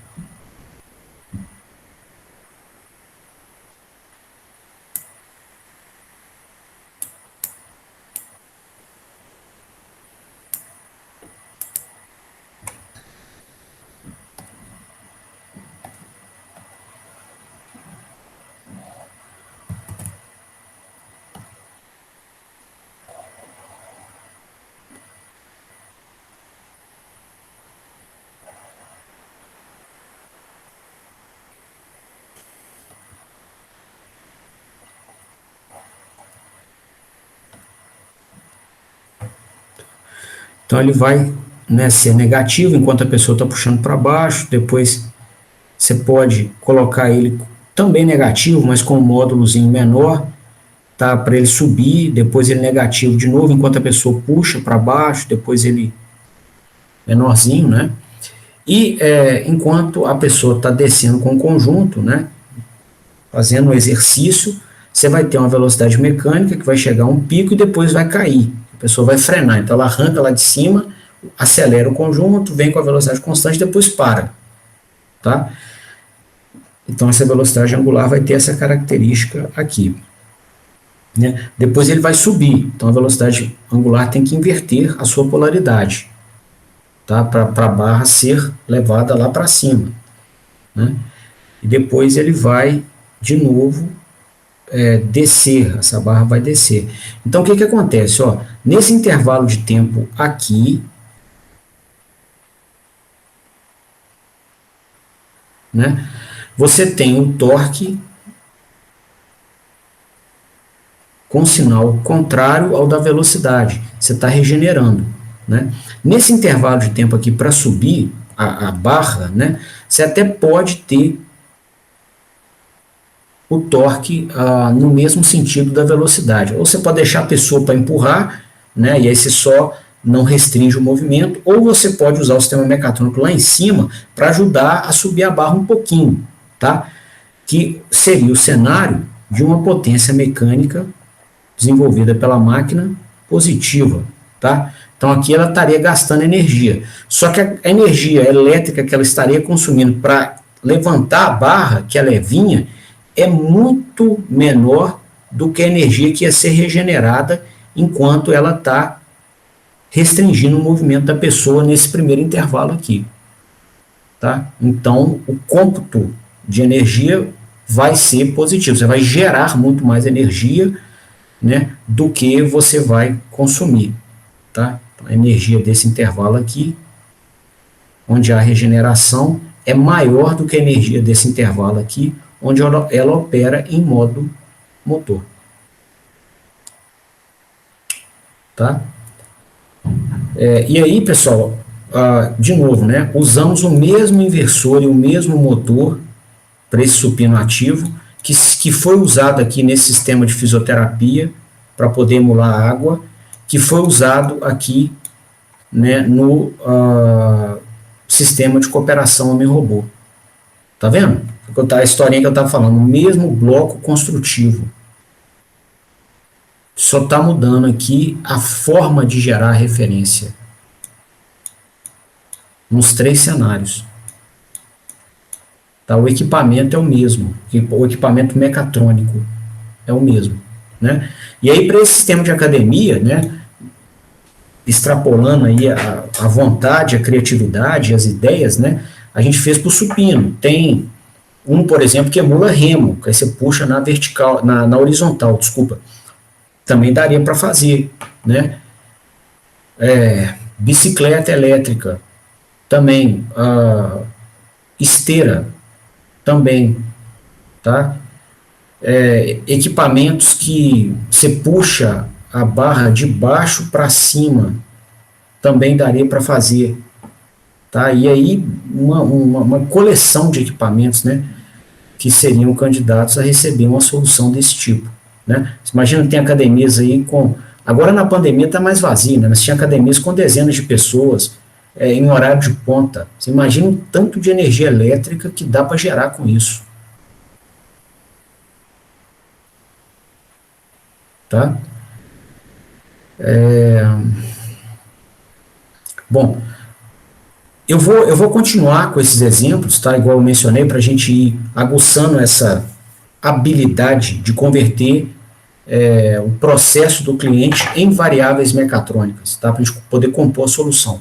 Então ele vai, né, ser negativo enquanto a pessoa está puxando para baixo. Depois você pode colocar ele também negativo, mas com um módulozinho menor, tá, para ele subir. Depois ele negativo de novo enquanto a pessoa puxa para baixo. Depois ele menorzinho, né? E enquanto a pessoa está descendo com o conjunto, né, fazendo o exercício, você vai ter uma velocidade mecânica que vai chegar a um pico e depois vai cair. A pessoa vai frenar, então ela arranca lá de cima, acelera o conjunto, vem com a velocidade constante, depois para. Tá? Então essa velocidade angular vai ter essa característica aqui. Né? Depois ele vai subir, então a velocidade angular tem que inverter a sua polaridade, tá? Para a barra ser levada lá para cima. Né? E depois ele vai, de novo, descer, essa barra vai descer. Então, o que acontece? Ó, nesse intervalo de tempo aqui, né, você tem o torque com sinal contrário ao da velocidade. Você está regenerando. Né? Nesse intervalo de tempo aqui, para subir a barra, né, você até pode ter o torque no mesmo sentido da velocidade. Ou você pode deixar a pessoa para empurrar, né, e aí você só não restringe o movimento, ou você pode usar o sistema mecatrônico lá em cima para ajudar a subir a barra um pouquinho, tá? Que seria o cenário de uma potência mecânica desenvolvida pela máquina positiva, tá? Então aqui ela estaria gastando energia. Só que a energia elétrica que ela estaria consumindo para levantar a barra, que é levinha, é muito menor do que a energia que ia ser regenerada enquanto ela está restringindo o movimento da pessoa nesse primeiro intervalo aqui. Tá? Então, o cômputo de energia vai ser positivo. Você vai gerar muito mais energia, né, do que você vai consumir. Tá? Então, a energia desse intervalo aqui, onde a regeneração é maior do que a energia desse intervalo aqui, onde ela opera em modo motor. tá? E aí, pessoal, de novo, né, usamos o mesmo inversor e o mesmo motor para esse supino ativo, que foi usado aqui nesse sistema de fisioterapia para poder emular a água, que foi usado aqui, né, no sistema de cooperação homem-robô. Tá vendo? A historinha que eu estava falando, o mesmo bloco construtivo. Só está mudando aqui a forma de gerar referência. Nos 3 cenários. Tá? O equipamento é o mesmo. O equipamento mecatrônico é o mesmo. Né? E aí, para esse sistema de academia, né, extrapolando aí a vontade, a criatividade, as ideias, né, a gente fez para o supino. Tem por exemplo, que emula remo, que aí você puxa na vertical, na horizontal, desculpa. Também daria para fazer, né? Bicicleta elétrica, também. Esteira, também, tá? Equipamentos que você puxa a barra de baixo para cima, também daria para fazer, tá? E aí uma coleção de equipamentos, né, que seriam candidatos a receber uma solução desse tipo, né? Você imagina que tem academias aí com... Agora na pandemia está mais vazio, né? Mas tinha academias com dezenas de pessoas em horário de ponta. Você imagina o tanto de energia elétrica que dá para gerar com isso. Tá? Bom, eu vou continuar com esses exemplos, tá? Igual eu mencionei, para a gente ir aguçando essa habilidade de converter o processo do cliente em variáveis mecatrônicas, tá? Para a gente poder compor a solução.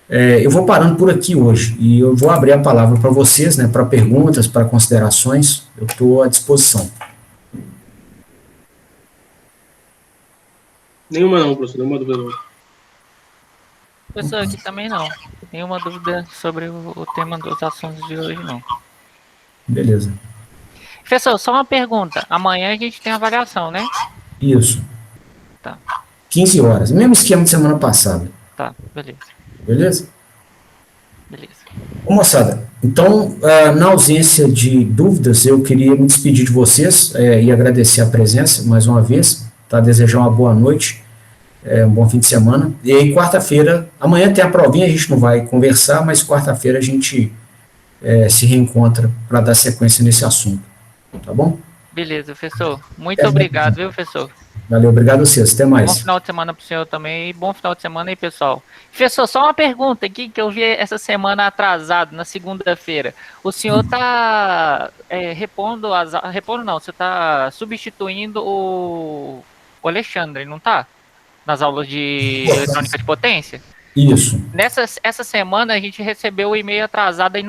Eu vou parando por aqui hoje e eu vou abrir a palavra para vocês, né? Para perguntas, para considerações, eu estou à disposição. Nenhuma não, professor, nenhuma dúvida não. Professor, aqui também não. Nenhuma dúvida sobre o tema dos assuntos de hoje, não. Beleza. Professor, só uma pergunta. Amanhã a gente tem avaliação, né? Isso. Tá. 15 horas. Mesmo esquema de semana passada. Tá, beleza. Beleza? Beleza. Ô, moçada, então, na ausência de dúvidas, eu queria me despedir de vocês e agradecer a presença mais uma vez, tá? Desejar uma boa noite, um bom fim de semana. E aí, quarta-feira, amanhã tem a provinha, a gente não vai conversar, mas quarta-feira a gente se reencontra para dar sequência nesse assunto. Tá bom? Beleza, professor. Muito obrigado, viu, professor? Valeu, obrigado a vocês. Até mais. Bom final de semana pro senhor também e bom final de semana aí, pessoal. Professor, só uma pergunta aqui que eu vi essa semana atrasado, na segunda-feira. O senhor tá repondo não, você tá substituindo o Alexandre, não tá? Nas aulas de eletrônica de potência? Isso. Essa semana a gente recebeu o e-mail atrasado aí